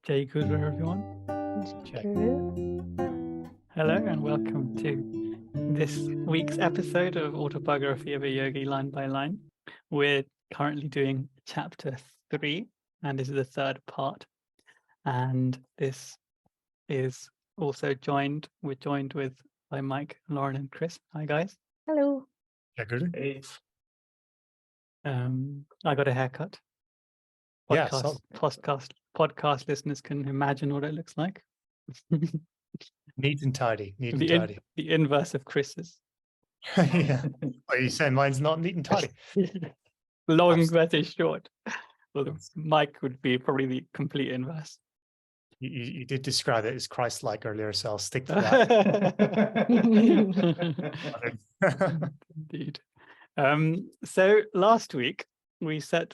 Jai Guru, everyone. Check. Hello and welcome to this week's episode of Autobiography of a Yogi line by line. We're currently doing chapter 3, and this is the third part. And this is also we're joined by Mike, Lauren, and Chris. Hi guys. Hello. Check Guru. Hey. I got a haircut. Podcast listeners can imagine what it looks like. Neat and tidy. Neat and tidy. The inverse of Chris's. Yeah. Are you saying mine's not neat and tidy? Long versus short. Well, Mike would be probably the complete inverse. You did describe it as Christ-like earlier, so I'll stick to that. Indeed. So last week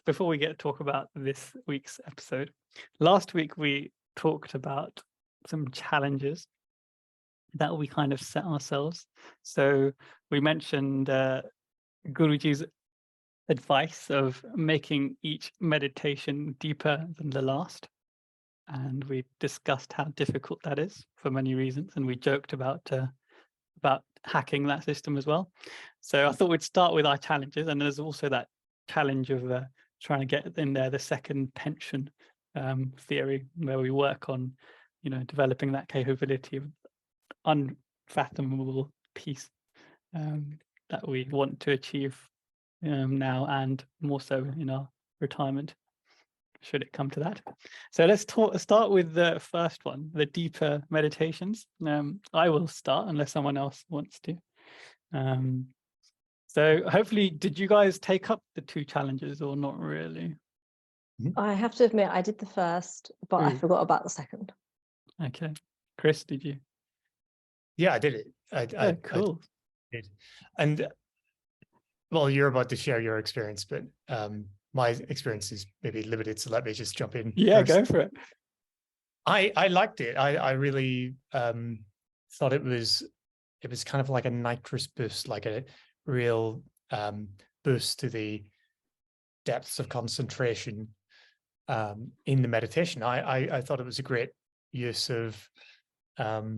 before we get to talk about this week's episode, last week we talked about some challenges that we kind of set ourselves. So we mentioned Guruji's advice of making each meditation deeper than the last. And we discussed how difficult that is for many reasons. And we joked about hacking that system as well. So I thought we'd start with our challenges. And there's also that challenge of trying to get in there the second pension theory, where we work on, developing that capability of unfathomable peace that we want to achieve now, and more so in our retirement, should it come to that. So let's start with the first one, the deeper meditations. I will start unless someone else wants to. So hopefully, did you guys take up the 2 challenges or not really? I have to admit, I did the first, but I forgot about the second. Okay. Chris, did you? Yeah, I did it. Cool. I did. And well, you're about to share your experience, but my experience is maybe limited, so let me just jump in. Yeah, first. go for it. I liked it. I really thought it was kind of like a nitrous boost, like a real boost to the depths of concentration in the meditation. I thought it was a great use of a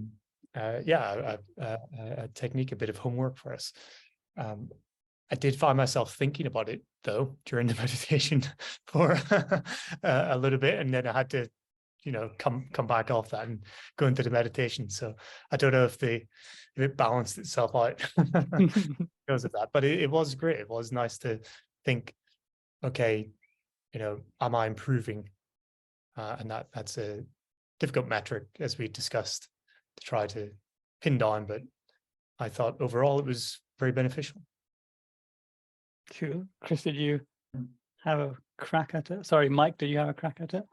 technique, a bit of homework for us. I did find myself thinking about it though during the meditation for a little bit, and then I had to come back off that and go into the meditation. So I don't know if it balanced itself out because of that, but it was great. It was nice to think, okay, am I improving? And that's a difficult metric, as we discussed, to try to pin down, but I thought overall it was very beneficial. Cool. Chris, did you have a crack at it? Sorry, Mike, did you have a crack at it?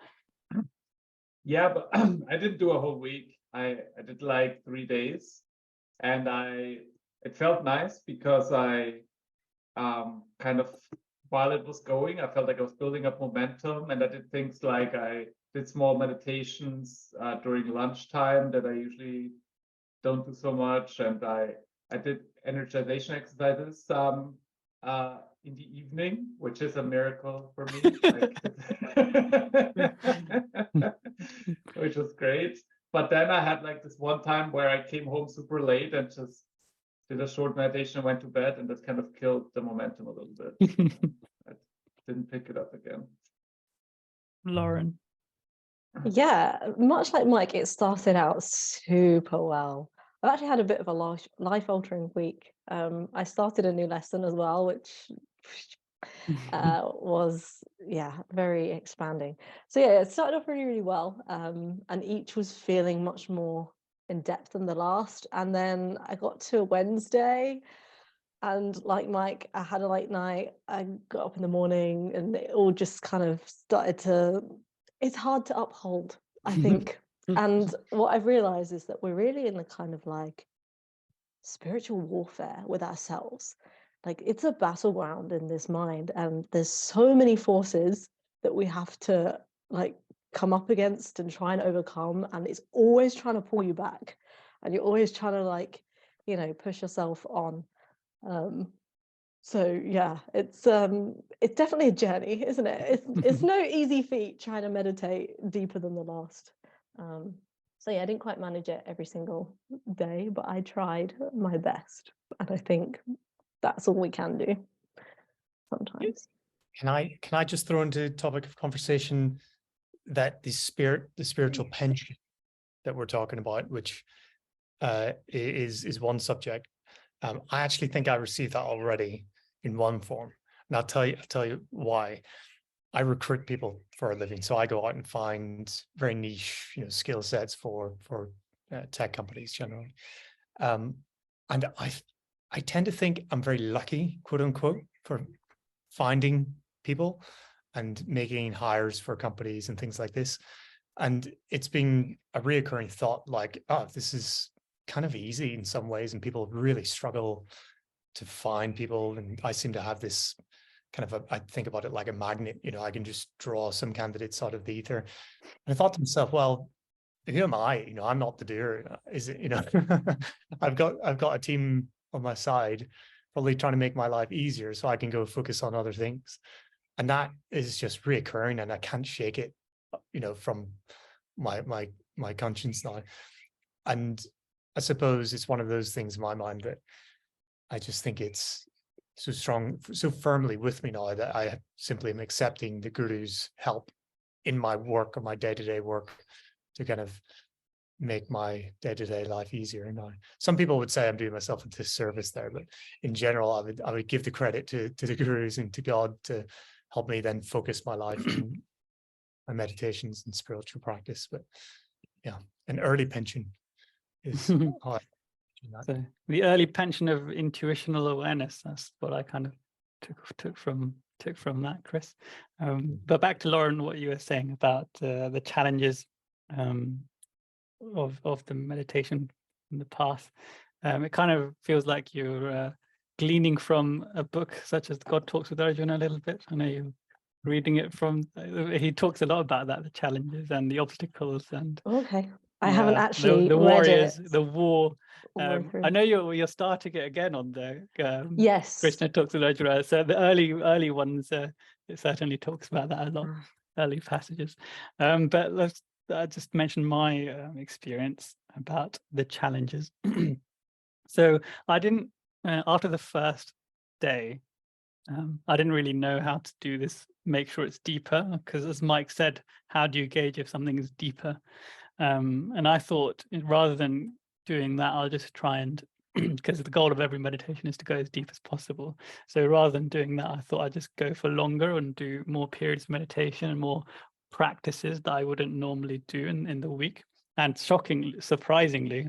Yeah, but I didn't do a whole week. I did like 3 days, and it felt nice because I kind of, while it was going, I felt like I was building up momentum, and I did things like I did small meditations during lunchtime that I usually don't do so much, and I did energization exercises in the evening, which is a miracle for me, which was great. But then I had like this one time where I came home super late and just did a short meditation and went to bed, and that kind of killed the momentum a little bit. I didn't pick it up again. Lauren? Yeah, much like Mike, it started out super well. I've actually had a bit of a life-altering week. I started a new lesson as well, which was very expanding. So yeah, it started off really, really well, and each was feeling much more in depth than the last. And then I got to Wednesday, and like Mike, I had a late night. I got up in the morning, and it all just kind of started to. It's hard to uphold, I think. And what I've realized is that we're really in the kind of like spiritual warfare with ourselves. Like, it's a battleground in this mind, and there's so many forces that we have to like come up against and try and overcome, and it's always trying to pull you back, and you're always trying to push yourself on. So yeah, it's definitely a journey, isn't it? It's no easy feat trying to meditate deeper than the last. So yeah, I didn't quite manage it every single day, but I tried my best, and I think that's all we can do sometimes. Can I just throw into topic of conversation that the spiritual pension that we're talking about, which is one subject. I actually think I received that already in one form, and I'll tell you why. I recruit people for a living, so I go out and find very niche, skill sets for tech companies generally, and I tend to think I'm very lucky, quote unquote, for finding people and making hires for companies and things like this. And it's been a reoccurring thought, like, oh, this is kind of easy in some ways, and people really struggle to find people. And I seem to have this kind of I think about it like a magnet, I can just draw some candidates out of the ether. And I thought to myself, well, who am I? I'm not the doer. Is it, I've got a team on my side probably trying to make my life easier so I can go focus on other things. And that is just reoccurring, and I can't shake it, from my conscience now. And I suppose it's one of those things in my mind that I just think it's so strong, so firmly with me now, that I simply am accepting the Guru's help in my work or my day-to-day work to kind of make my day-to-day life easier. Now, some people would say I'm doing myself a disservice there, but in general, I would give the credit to the Gurus and to God to help me then focus my life and my meditations and spiritual practice. But yeah, an early pension is how I do that. So the early pension of intuitional awareness. That's what I kind of took from that, Chris. But back to Lauren, what you were saying about the challenges of the meditation in the path. It kind of feels like you're gleaning from a book such as God Talks with Arjuna a little bit. I know you're reading it from. He talks a lot about that, the challenges and the obstacles, and Okay, I haven't actually the read warriors, it the war. all the way through. I know you're starting it again on the Yes. Krishna Talks with Arjuna. So the early ones, it certainly talks about that a lot, early passages. But I just mentioned my experience about the challenges. So I didn't, after the first day, I didn't really know how to do this, make sure it's deeper, because as Mike said, how do you gauge if something is deeper? And I thought, rather than doing that, I'll just try and, because the goal of every meditation is to go as deep as possible. So rather than doing that, I thought I'd just go for longer and do more periods of meditation and more practices that I wouldn't normally do in the week. And surprisingly,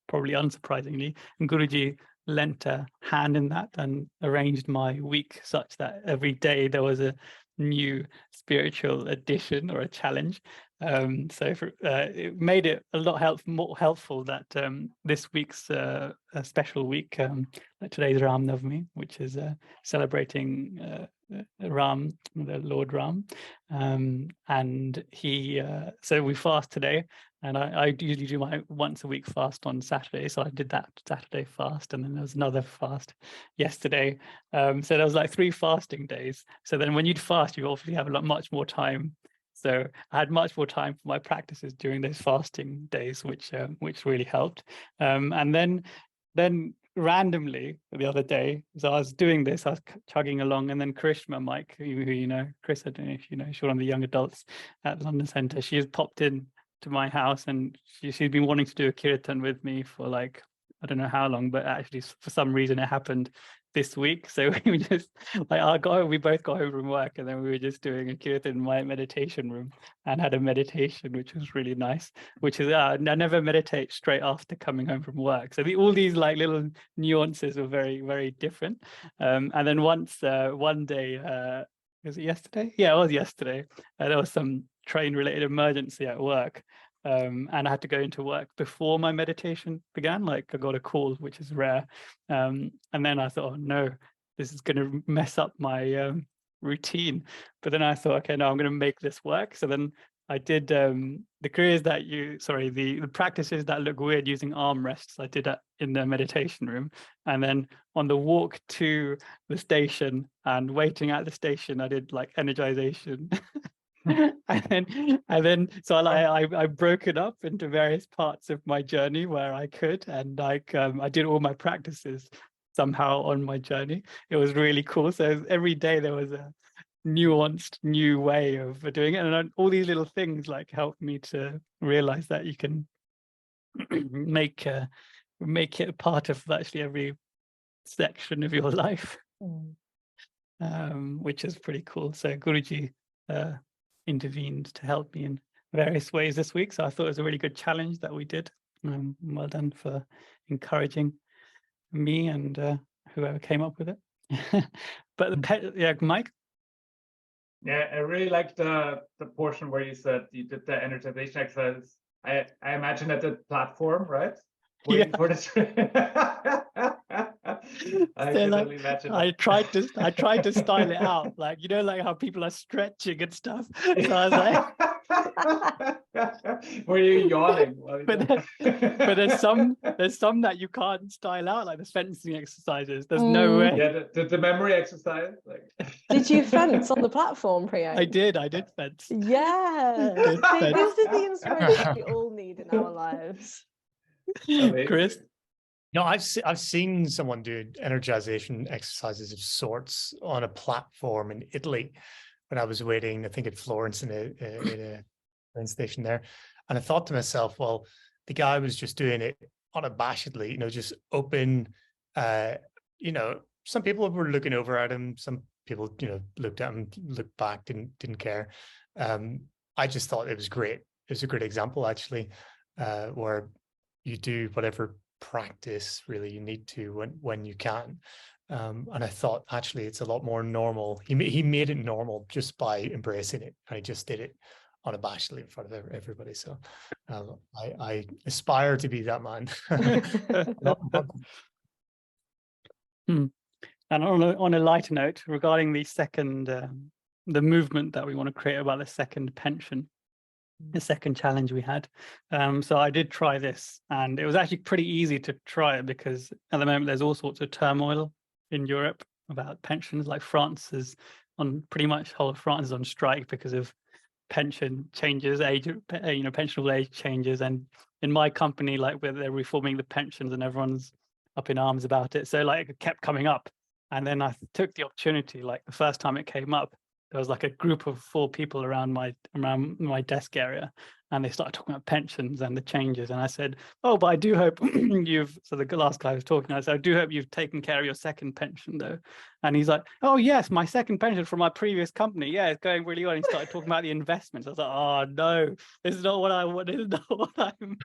probably unsurprisingly, Guruji lent a hand in that and arranged my week such that every day there was a new spiritual addition or a challenge. So it made it a lot more helpful that this week's a special week. Today's Ram Navami, which is celebrating Ram, the Lord Ram, and he. So we fast today, and I usually do my once a week fast on Saturday. So I did that Saturday fast, and then there was another fast yesterday. So there was like 3 fasting days. So then when you'd fast, you obviously have much more time. So I had much more time for my practices during those fasting days, which really helped. And then randomly the other day, as I was doing this, I was chugging along, and then Krishna, Mike, who you know, Chris, I don't know if you know, she's one of the young adults at London Centre. She has popped in to my house, and she's been wanting to do a kirtan with me for like, I don't know how long, but actually for some reason it happened this week. So we just we both got home from work, and then we were just doing a kirtan in my meditation room and had a meditation, which was really nice. Which is I never meditate straight after coming home from work. So all these like little nuances were very, very different. And then once one day, was it yesterday? Yeah, it was yesterday. There was some train-related emergency at work. And I had to go into work before my meditation began. Like I got a call, which is rare. And then I thought, oh no, this is going to mess up my routine. But then I thought, okay, no, I'm going to make this work. So then I did the careers that the practices that look weird using armrests. I did that in the meditation room, and then on the walk to the station and waiting at the station, I did like energization. and then so I broke it up into various parts of my journey where I could, and like I did all my practices somehow on my journey. It was really cool. So every day there was a nuanced new way of doing it, and all these little things like helped me to realize that you can make it a part of actually every section of your life, which is pretty cool. So Guruji intervened to help me in various ways this week, so I thought it was a really good challenge that we did. Well done for encouraging me and whoever came up with it. But Mike? Yeah, I really liked the portion where you said you did the energization exercise. I imagine at the platform, right? Waiting for this. I So, can like, only imagine. I tried to style it out, like, you know, like how people are stretching and stuff. So I was like, were you yawning? but there's some that you can't style out, like the fencing exercises. There's no way. Yeah, the memory exercise. Like, did you fence on the platform, Priyank? I did fence. Yeah. Did fence. This is the inspiration we all need in our lives. amazing. Chris? No, I've seen someone do energization exercises of sorts on a platform in Italy when I was waiting, I think at Florence in a train station there. And I thought to myself, well, the guy was just doing it unabashedly, you know, just open. You know, some people were looking over at him, some people, you know, looked at him, looked back, didn't care. I just thought it was great. It was a great example, actually, where you do whatever practice really you need to when you can. And I thought actually it's a lot more normal. He made it normal just by embracing it, and he just did it unabashedly in front of everybody. So I aspire to be that man. And on a lighter note, regarding the second the movement that we want to create about the second pension, the second challenge we had. So I did try this, and it was actually pretty easy to try it because at the moment there's all sorts of turmoil in Europe about pensions. Like France is pretty much whole of France is on strike because of pension changes, pensionable age changes. And in my company, like where they're reforming the pensions and everyone's up in arms about it. So like it kept coming up. And then I took the opportunity, like the first time it came up, there was like a group of 4 people around my desk area, and they started talking about pensions and the changes. And I said, oh, but I do hope so the last guy was talking, I said, I do hope you've taken care of your second pension though. And he's like, oh yes, my second pension from my previous company. Yeah, it's going really well. And he started talking about the investments. I was like, oh no, this is not what I want. This is not what I'm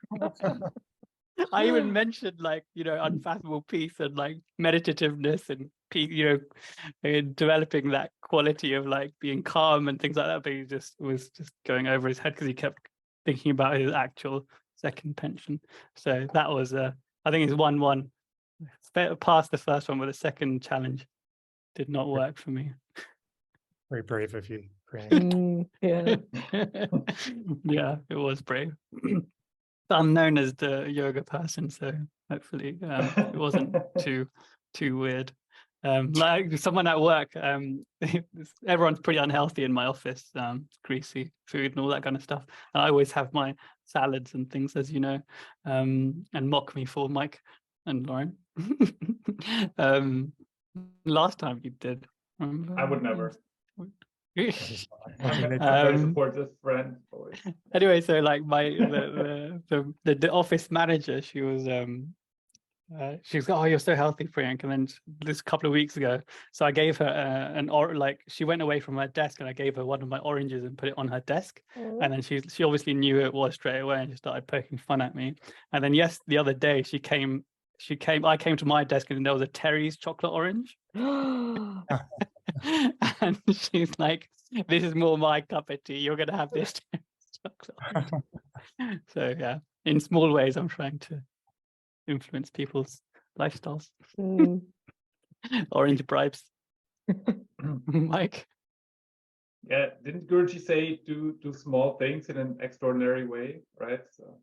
I even mentioned like, you know, unfathomable peace and like meditativeness and peace, you know, and developing that quality of like being calm and things like that. But he was just going over his head because he kept thinking about his actual second pension. So that was I think it's 1-1. Past the first one, but the second challenge did not work for me. Very brave of you, Greg. Yeah. Yeah, it was brave. I'm known as the yoga person, so hopefully it wasn't too weird. Like someone at work, everyone's pretty unhealthy in my office, greasy food and all that kind of stuff. And I always have my salads and things, as you know, and mock me for Mike and Lauren. Last time you did, remember? I would never. I'm a very supportive friend. Always. Anyway, so like the office manager, she was oh, you're so healthy, Priyank. And then this couple of weeks ago, so I gave her she went away from her desk and I gave her one of my oranges and put it on her desk. And then she obviously knew who it was straight away and she started poking fun at me. And then the other day I came to my desk and there was a Terry's chocolate orange. And she's like, this is more my cup of tea, you're gonna have this chocolate. So yeah, in small ways I'm trying to influence people's lifestyles. Orange bribes. Mike? yeah, didn't Guruji say do small things in an extraordinary way, right? So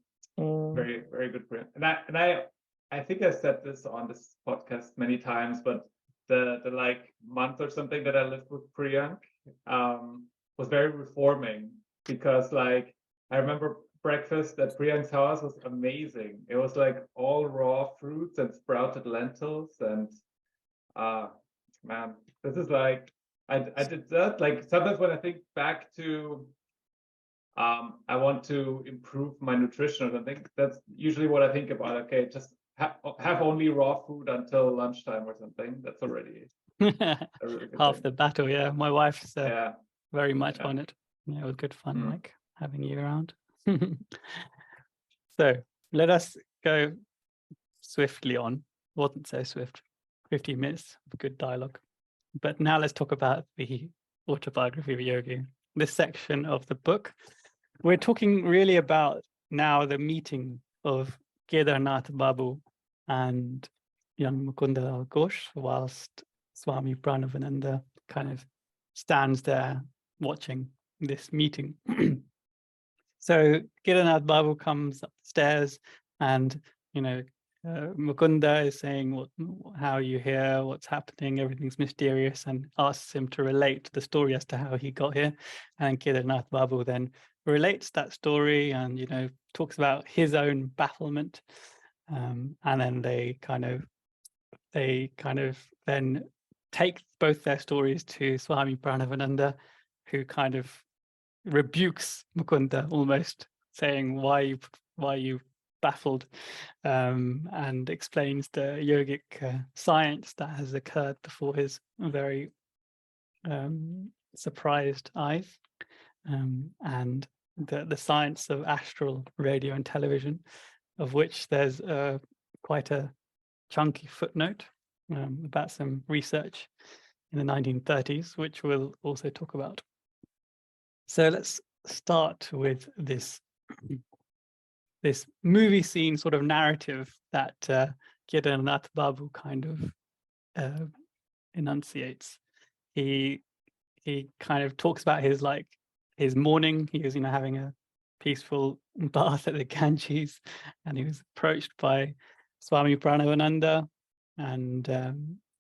very, very good print. And I think I said this on this podcast many times, but the like month or something that I lived with Priyank was very reforming, because like I remember breakfast at Priyank's house was amazing. It was like all raw fruits and sprouted lentils, and man, this is like I did that. Like sometimes when I think back to I want to improve my nutrition or something, that's usually what I think about. Okay, just have only raw food until lunchtime or something. That's already a really good half thing. the battle. Yeah, my wife's Yeah. very much Yeah. on it. Yeah, it was good fun, Mm. like having you around. So let us go swiftly on. Wasn't so swift. 15 minutes of good dialogue. But now let's talk about the autobiography of Yogi. This section of the book, we're talking really about now the meeting of Kadarnath Babu and young Mukunda Ghosh, whilst Swami Pranabananda kind of stands there watching this meeting. So Kadarnath Babu comes upstairs, and Mukunda is saying, how are you here? What's happening? Everything's mysterious, and asks him to relate the story as to how he got here. And Kadarnath Babu then relates that story and, talks about his own bafflement. And then they kind of then take both their stories to Swami Pranabananda, who kind of rebukes Mukunda almost, saying, why you baffled, and explains the yogic science that has occurred before his very surprised eyes, and the science of astral, radio and television, of which there's quite a chunky footnote about some research in the 1930s, which we'll also talk about. So let's start with this movie scene sort of narrative that Kadarnath Babu kind of enunciates. He kind of talks about his morning. He was having a peaceful bath at the Ganges, and he was approached by Swami Pranabananda, and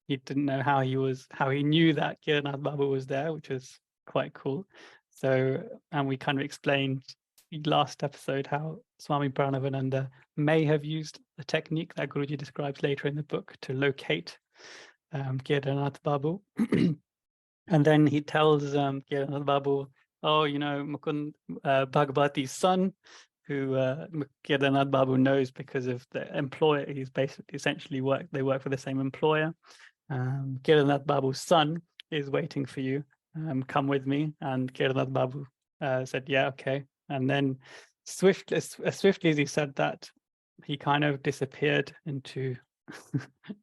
he didn't know how he knew that Kadarnath Babu was there, which was quite cool. So, and we kind of explained last episode how Swami Pranabananda may have used a technique that Guruji describes later in the book to locate Kadarnath Babu. And then he tells Kadarnath Babu, Mukund Bhagavati's son, who Kadarnath Babu knows because of the employer. He's essentially they work for the same employer. Kadarnath Babu's son is waiting for you. Come with me. And Kadarnath Babu said, yeah, okay. And then swiftly as he said that, he kind of disappeared into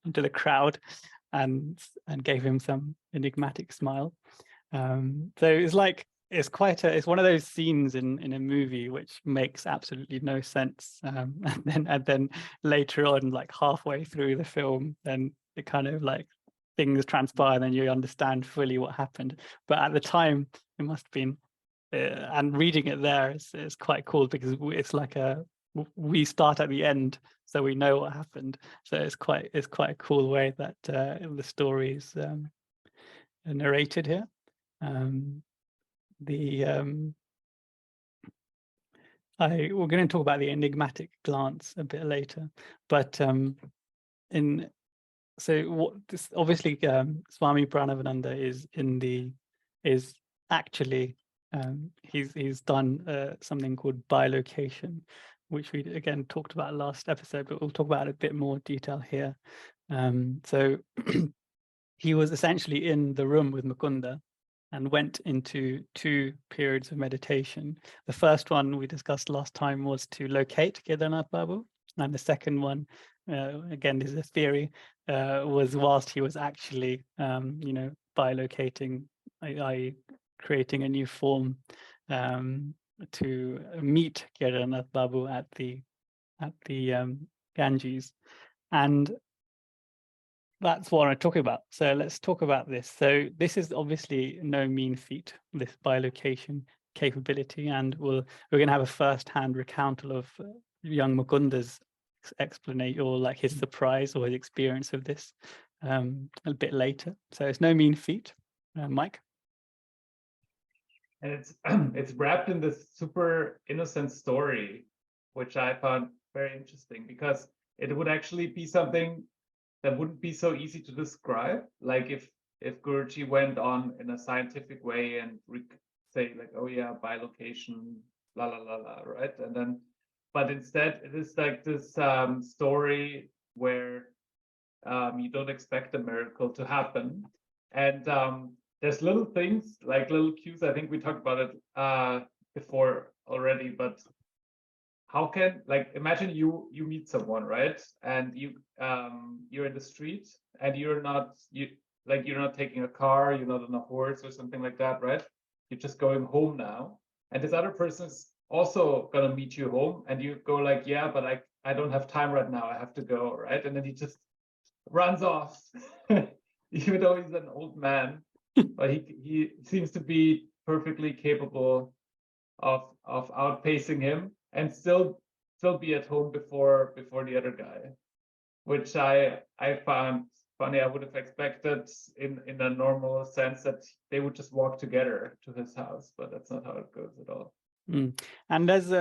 the crowd and gave him some enigmatic smile. So it's one of those scenes in a movie which makes absolutely no sense. And then later on, like halfway through the film, then it kind of like things transpire, and then you understand fully what happened. But at the time, it must have been, and reading it there is quite cool, because it's like we start at the end, so we know what happened. So it's quite a cool way that the story is narrated here. We're going to talk about the enigmatic glance a bit later, but obviously Swami Pranabananda is actually he's done something called bilocation, which we again talked about last episode, but we'll talk about it a bit more detail here. So he was essentially in the room with Mukunda and went into 2 periods of meditation. The first one we discussed last time was to locate Kadarnath Babu, and the second one, again, this is a theory, was whilst he was actually, bilocating, i.e. creating a new form to meet Kadarnath Babu at the Ganges. And that's what I'm talking about. So let's talk about this. So this is obviously no mean feat, this bilocation capability, and we're going to have a first-hand recountal of young Mukunda's explanation, or like his surprise or his experience of this a bit later. So it's no mean feat. Mike? And it's wrapped in this super innocent story, which I found very interesting, because it would actually be something that wouldn't be so easy to describe. Like if Guruji went on in a scientific way and say like, oh yeah, bilocation, la la la la, right? And then, but instead it is like this story where you don't expect a miracle to happen, and there's little things like little cues. I think we talked about it before already, but how can, like, imagine you meet someone, right? And you're in the street and you're not taking a car, you're not on a horse or something like that, right? You're just going home now, and this other person's also gonna meet you home, and you go like, yeah, but I don't have time right now, I have to go, right? And then he just runs off, even though he's an old man, but he seems to be perfectly capable of outpacing him and still be at home before the other guy, which I found funny. I would have expected in a normal sense that they would just walk together to his house, but that's not how it goes at all. And there's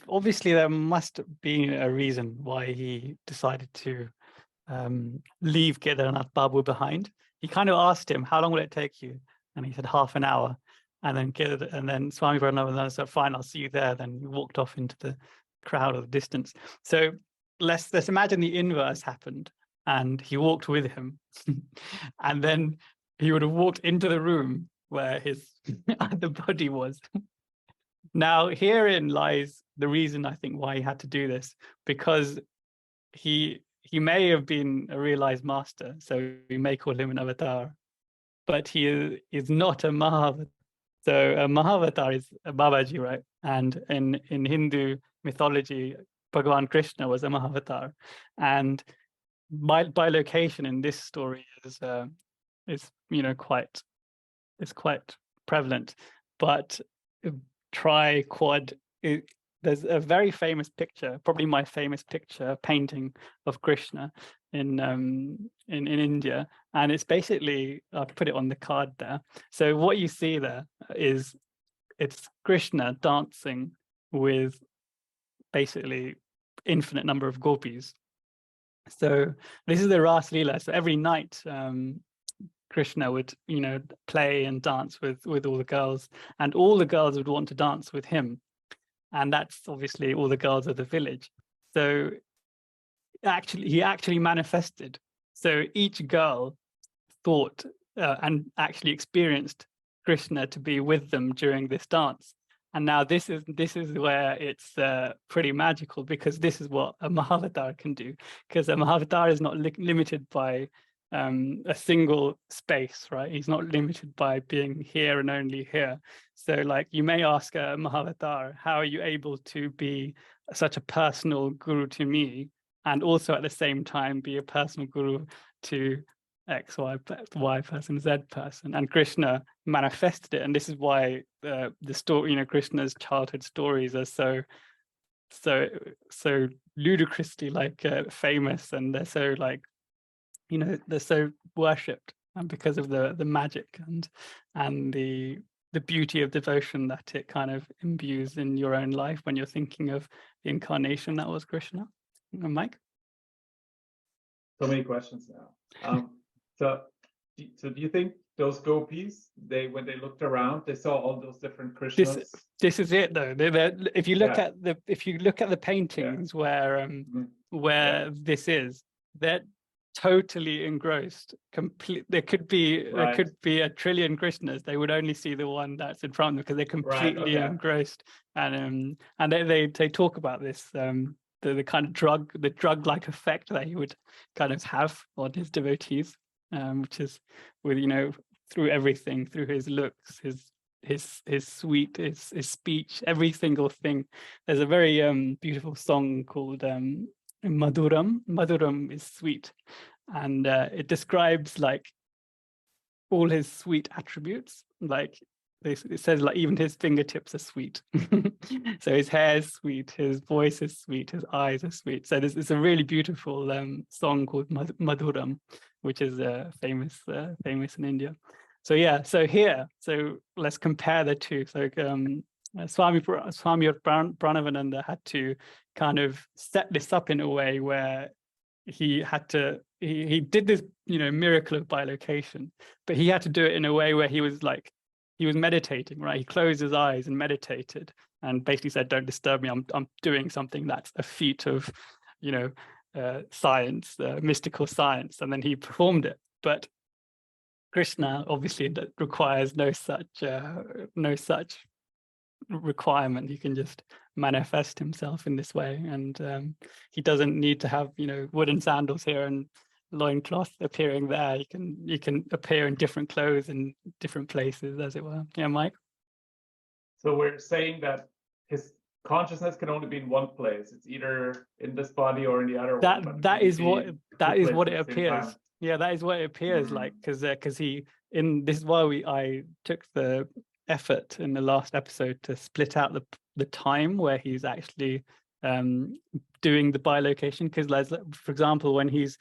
obviously there must be a reason why he decided to leave Kadarnath Babu behind. He kind of asked him, how long will it take you? And he said half an hour. And then Swami Pranabananda said, fine, I'll see you there. Then he walked off into the crowd or the distance. So let's imagine the inverse happened and he walked with him. And then he would have walked into the room where his the body was. Now, herein lies the reason, I think, why he had to do this, because he may have been a realized master, so we may call him an avatar, but he is not a Mahavatar. So a Mahavatar is a Babaji, right? And in Hindu mythology, Bhagavan Krishna was a Mahavatar, and bilocation in this story is quite prevalent. But there's a very famous picture, probably my famous picture, painting of Krishna in India, and it's basically, I'll put it on the card there. So what you see there is it's Krishna dancing with basically infinite number of gopis. So this is the Ras Leela. So every night Krishna would play and dance with all the girls, and all the girls would want to dance with him. And that's obviously all the girls of the village. So he actually manifested. So each girl thought and actually experienced Krishna to be with them during this dance. And now this is where it's pretty magical, because this is what a Mahavatar can do. Because a Mahavatar is not limited by a single space, right? He's not limited by being here and only here. So like you may ask a Mahavatar, how are you able to be such a personal guru to me and also at the same time be a personal guru to X, Y person, Z person? And Krishna manifested it. And this is why the story, Krishna's childhood stories are so ludicrously like famous, and they're so like, they're so worshipped, and because of the magic and the beauty of devotion that it kind of imbues in your own life when you're thinking of the incarnation that was Krishna. Mike? So many questions now. So do you think those gopis, when they looked around, they saw all those different Krishnas? This is it though. If you look at the paintings where this is, they're totally engrossed. There could be a trillion Krishnas. They would only see the one that's in front of them because they're completely engrossed. And they talk about this the kind of drug-like effect that he would kind of have on his devotees, which is with through everything, through his looks, his sweet, his speech, every single thing. There's a very beautiful song called Maduram. Maduram is sweet, and it describes like all his sweet attributes. Like it says, like even his fingertips are sweet. So his hair is sweet, his voice is sweet, his eyes are sweet. So it's a really beautiful song called Madhuram, which is famous in India. So yeah, so let's compare the two. So Swami Pranabananda had to kind of set this up in a way where he did this, miracle of bilocation, but he had to do it in a way where he was meditating, right? He closed his eyes and meditated and basically said, don't disturb me. I'm doing something that's a feat of, science, mystical science. And then he performed it. But Krishna, obviously, that requires no such requirement. He can just manifest himself in this way. And he doesn't need to have, wooden sandals here and loincloth appearing there. You can appear in different clothes in different places, as it were. Yeah, Mike? So we're saying that his consciousness can only be in one place. It's either in this body or in the other one. That is what it appears. Yeah, that is what it appears like, because this is why I took the effort in the last episode to split out the time where he's actually doing the bilocation, because for example, when he's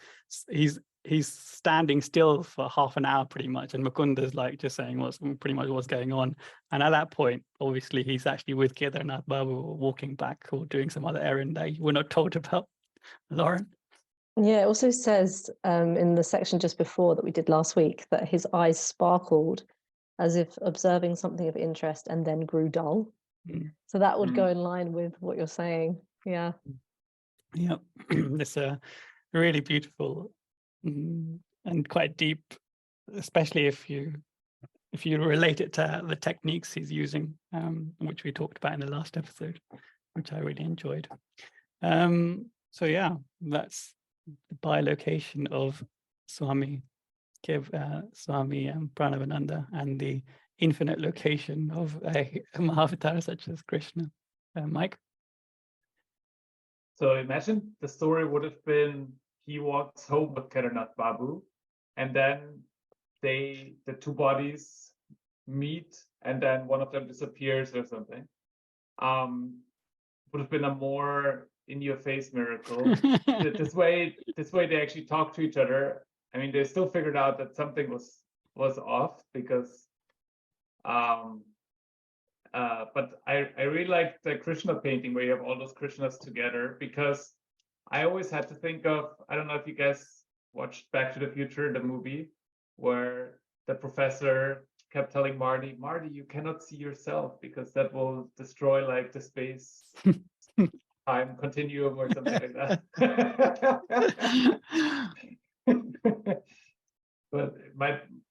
standing still for half an hour pretty much, and Mukunda's like just saying what's going on, and at that point obviously he's actually with Kadarnath Babu or walking back or doing some other errand that we're not told about. Lauren? Yeah, it also says in the section just before that we did last week that his eyes sparkled as if observing something of interest and then grew dull. So that would go in line with what you're saying. Yeah. Yeah, it's a really beautiful and quite deep, especially if you relate it to the techniques he's using, which we talked about in the last episode, which I really enjoyed. So yeah, that's the bilocation of Swami Pranabananda and the infinite location of a Mahavatar such as Krishna. Mike? So imagine the story would have been he walks home with Kadarnath Babu, and then the two bodies meet, and then one of them disappears or something. Would have been a more in-your-face miracle. This way they actually talk to each other. I mean, they still figured out that something was off because but I really like the Krishna painting where you have all those Krishnas together, because I always had to think of, I don't know if you guys watched Back to the Future, the movie, where the professor kept telling Marty, you cannot see yourself because that will destroy like the space time continuum or something like that. But it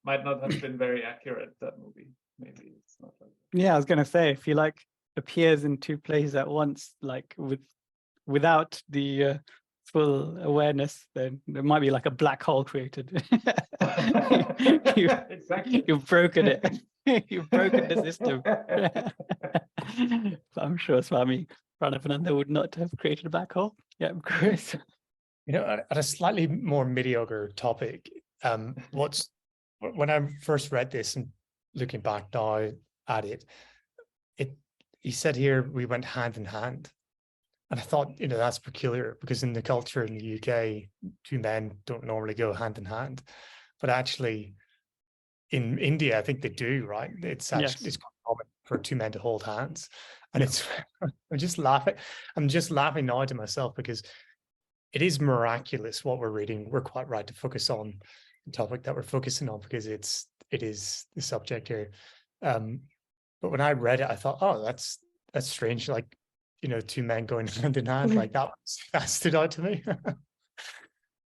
might not have been very accurate, that movie. Maybe it's not like that. Yeah, I was gonna say, if he like appears in two places at once, like without the full awareness, then there might be like a black hole created. Exactly. You've broken it. You've broken the system. But I'm sure Swami Pranabananda would not have created a black hole. Yeah, Chris. At a slightly more mediocre topic, when I first read this and looking back now at it, he said here we went hand in hand. And I thought, that's peculiar, because in the culture in the UK, two men don't normally go hand in hand. But actually, in India, I think they do, right? It's actually it's quite common for two men to hold hands. And it's I'm just laughing now to myself, because it is miraculous what we're reading. We're quite right to focus on the topic that we're focusing on, because it is the subject here. But when I read it, I thought, oh, that's strange. Like, two men going hand in hand, like that stood out to me.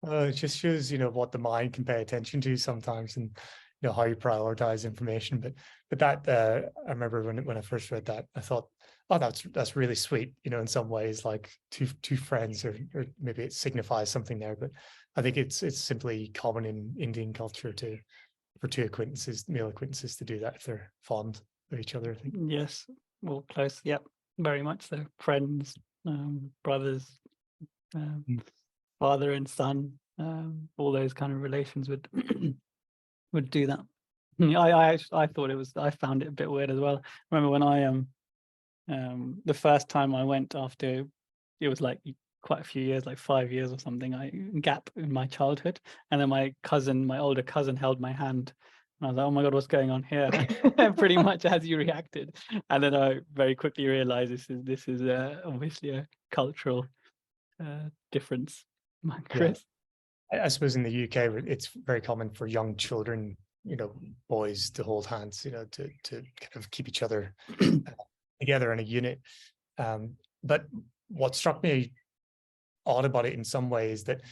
It just shows, what the mind can pay attention to sometimes, and how you prioritize information. But that I remember when I first read that, I thought, oh, that's really sweet. In some ways, like two friends, or maybe it signifies something there. But I think it's simply common in Indian culture for two male acquaintances to do that if they're fond of each other, I think. Yes, well, close. Yep, very much so. Friends, brothers, father and son. all those kind of relations would would do that. I thought I found it a bit weird as well. I remember when I the first time I went, after it was like quite a few years, like 5 years or something, gap in my childhood, and then my older cousin held my hand, and I was like, oh my god, what's going on here? Pretty much as you reacted. And then I very quickly realized this is obviously a cultural difference. Chris? I suppose in the UK it's very common for young children, boys, to hold hands, to kind of keep each other together in a unit. But what struck me odd about it in some ways, that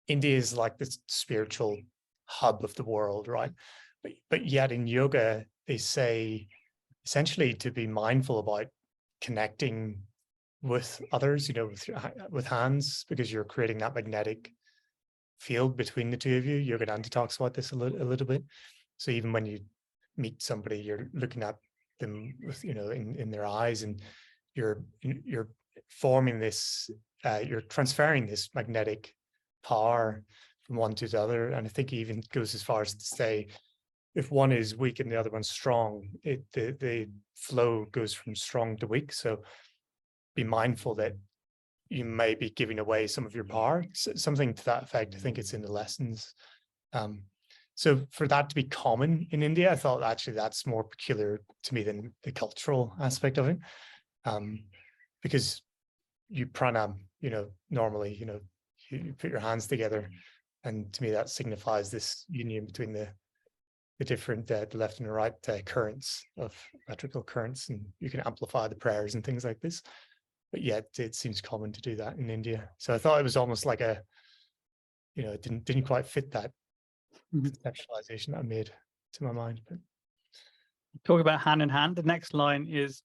India is like this spiritual hub of the world, right? But yet in yoga, they say essentially to be mindful about connecting with others, with hands, because you're creating that magnetic field between the two of you. Yogananda talks about this a little bit. So even when you meet somebody, you're looking at them with, in their eyes, and you're forming this, you're transferring this magnetic power from one to the other. And I think he even goes as far as to say, if one is weak and the other one's strong, the flow goes from strong to weak. So be mindful that you may be giving away some of your power, something to that effect. I think it's in the lessons. So for that to be common in India, I thought actually that's more peculiar to me than the cultural aspect of it. Because you pranam, normally, you put your hands together, and to me that signifies this union between the different, the left and the right currents of metrical currents, and you can amplify the prayers and things like this. But yet it seems common to do that in India. So I thought it was almost like it didn't quite fit that conceptualization that I made to my mind. But talk about hand in hand. The next line is,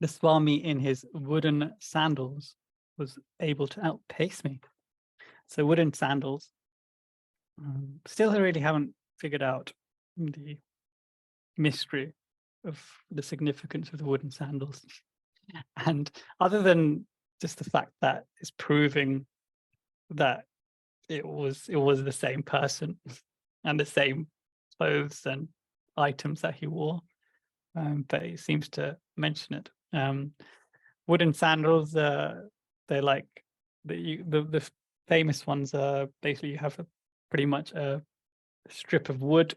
the Swami in his wooden sandals was able to outpace me. So wooden sandals, still really haven't figured out the mystery of the significance of the wooden sandals. And other than just the fact that it's proving that it was the same person and the same clothes and items that he wore, but it seems to mention it. Wooden sandals, they're like the famous ones are basically you have pretty much a strip of wood,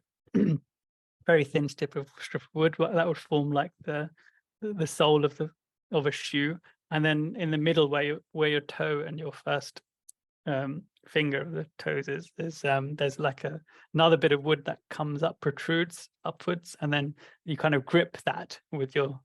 very thin strip of wood that would form like the sole of a shoe, and then in the middle where your toe and your first finger of the toes is, there's like another bit of wood that comes up, protrudes upwards, and then you kind of grip that with your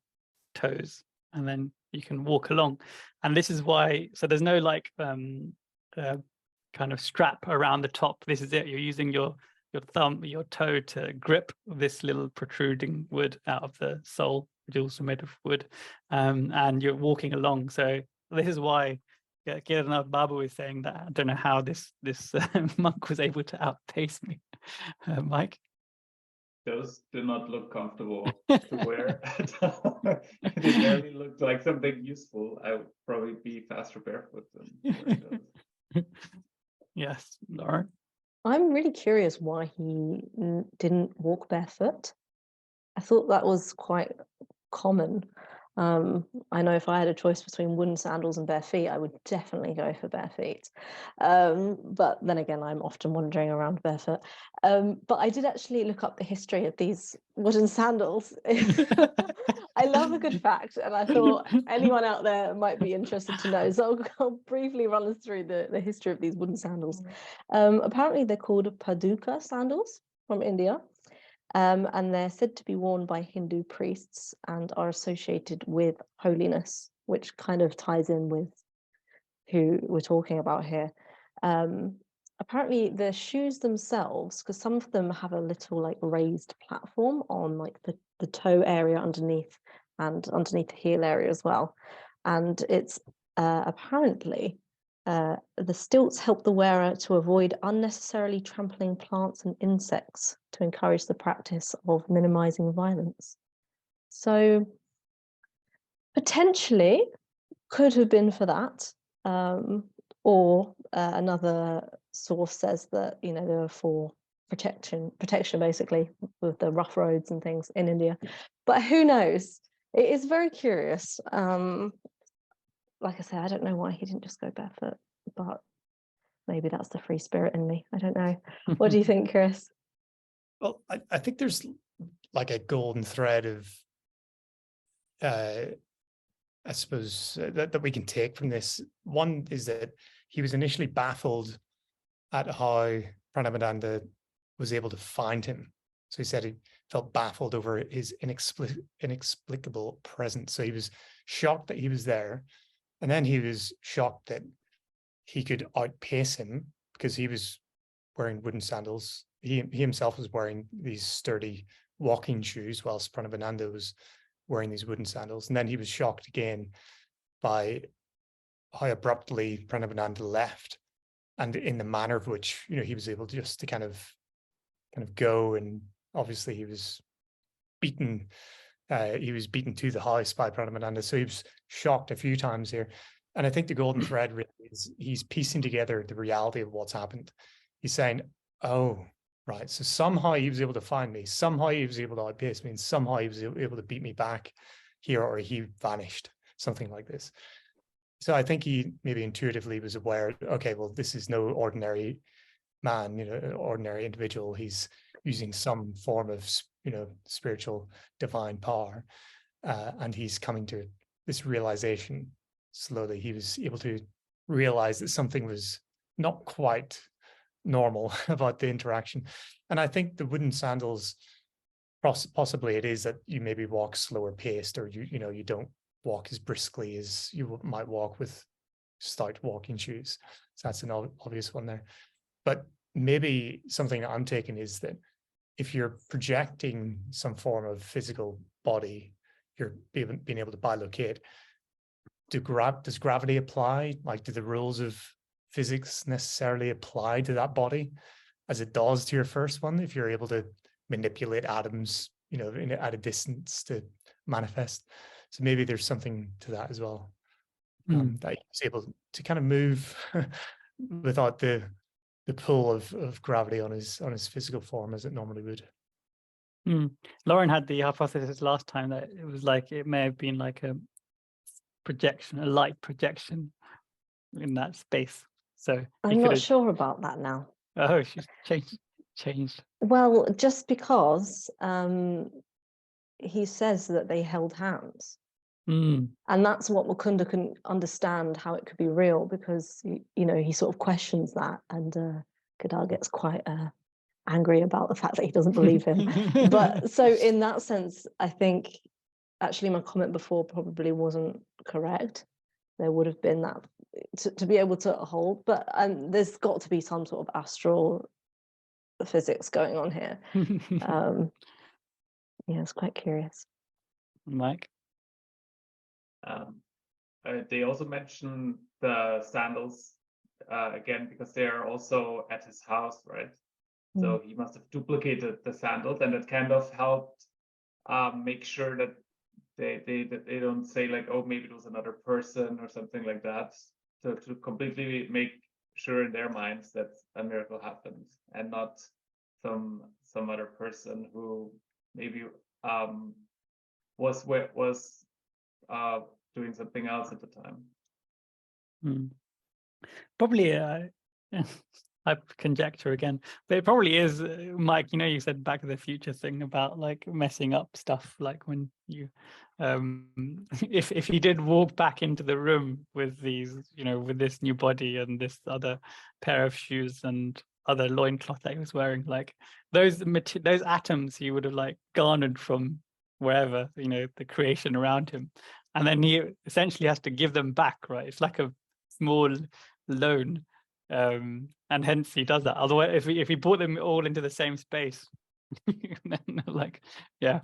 toes, and then you can walk along. And this is why, so there's no like kind of strap around the top. This is it. You're using your your toe to grip this little protruding wood out of the sole, which is also made of wood, and you're walking along. So this is why Kadarnath Babu is saying that. I don't know how this monk was able to outpace me. Mike? Those do not look comfortable to wear at all. They barely looked like something useful. I would probably be faster barefoot than wearing those. Yes, Lauren? I'm really curious why he didn't walk barefoot. I thought that was quite common. I know if I had a choice between wooden sandals and bare feet, I would definitely go for bare feet. But then again, I'm often wandering around barefoot. But I did actually look up the history of these wooden sandals. I love a good fact, and I thought anyone out there might be interested to know. So I'll briefly run us through the history of these wooden sandals. Apparently, they're called paduka sandals from India. And they're said to be worn by Hindu priests and are associated with holiness, which kind of ties in with who we're talking about here. Apparently the shoes themselves, because some of them have a little like raised platform on like the toe area underneath and underneath the heel area as well. And it's apparently the stilts help the wearer to avoid unnecessarily trampling plants and insects to encourage the practice of minimizing violence. So potentially could have been for that, or another source says that, you know, they were for protection basically, with the rough roads and things in India. But who knows? It is very curious. Like I said, I don't know why he didn't just go barefoot, but maybe that's the free spirit in me. I don't know. What do you think, Chris? Well, I think there's like a golden thread of, I suppose, that we can take from this. One is that he was initially baffled at how Pranabananda was able to find him. So he said he felt baffled over his inexplicable presence. So he was shocked that he was there. And then he was shocked that he could outpace him because he was wearing wooden sandals. He himself was wearing these sturdy walking shoes, whilst Pranabananda was wearing these wooden sandals. And then he was shocked again by how abruptly Pranabananda left, and in the manner of which, you know, he was able just to kind of go. And obviously he was beaten. He was beaten to the house by Paramahansa. So he was shocked a few times here. And I think the golden thread really is he's piecing together the reality of what's happened. He's saying, oh, right, so somehow he was able to find me, somehow he was able to outpace me, and somehow he was able to beat me back here, or he vanished, something like this. So I think he maybe intuitively was aware, okay, well, this is no ordinary man, you know, an ordinary individual. He's using some form of, you know, spiritual divine power, and he's coming to this realization slowly. He was able to realize that something was not quite normal about the interaction. And I think the wooden sandals, possibly it is that you maybe walk slower paced, or you don't walk as briskly as you might walk with stout walking shoes. So that's an obvious one there. But maybe something that I'm taking is that if you're projecting some form of physical body, you're being able to bilocate. Does gravity apply? Like, do the rules of physics necessarily apply to that body as it does to your first one? If you're able to manipulate atoms, you know, at a distance to manifest. So maybe there's something to that as well. That he was able to kind of move without the pull of gravity on his physical form as it normally would. Lauren had the hypothesis last time that it was like, it may have been like a projection, a light projection in that space. So I'm not sure about that now. Oh, she's changed. Well, just because he says that they held hands. And that's what Mukunda couldn't understand, how it could be real, because, you know, he sort of questions that, and Kedar gets quite angry about the fact that he doesn't believe him. But so in that sense, I think actually my comment before probably wasn't correct. There would have been that to be able to hold, but there's got to be some sort of astral physics going on here. Yeah, it's quite curious. Mike? They also mention the sandals again, because they are also at his house, right? So he must have duplicated the sandals, and it kind of helped make sure that they don't say like, oh, maybe it was another person or something like that. So to completely make sure in their minds that a miracle happened, and not some other person who maybe was doing something else at the time. Probably I conjecture again, but it probably is, Mike, you know, you said Back to the Future thing about like messing up stuff, like when you if he did walk back into the room with these, you know, with this new body and this other pair of shoes and other loincloth that he was wearing, like those atoms he would have like garnered from wherever, you know, the creation around him, and then he essentially has to give them back, right? It's like a small loan, and hence he does that. Otherwise, if he brought them all into the same space, then like, yeah,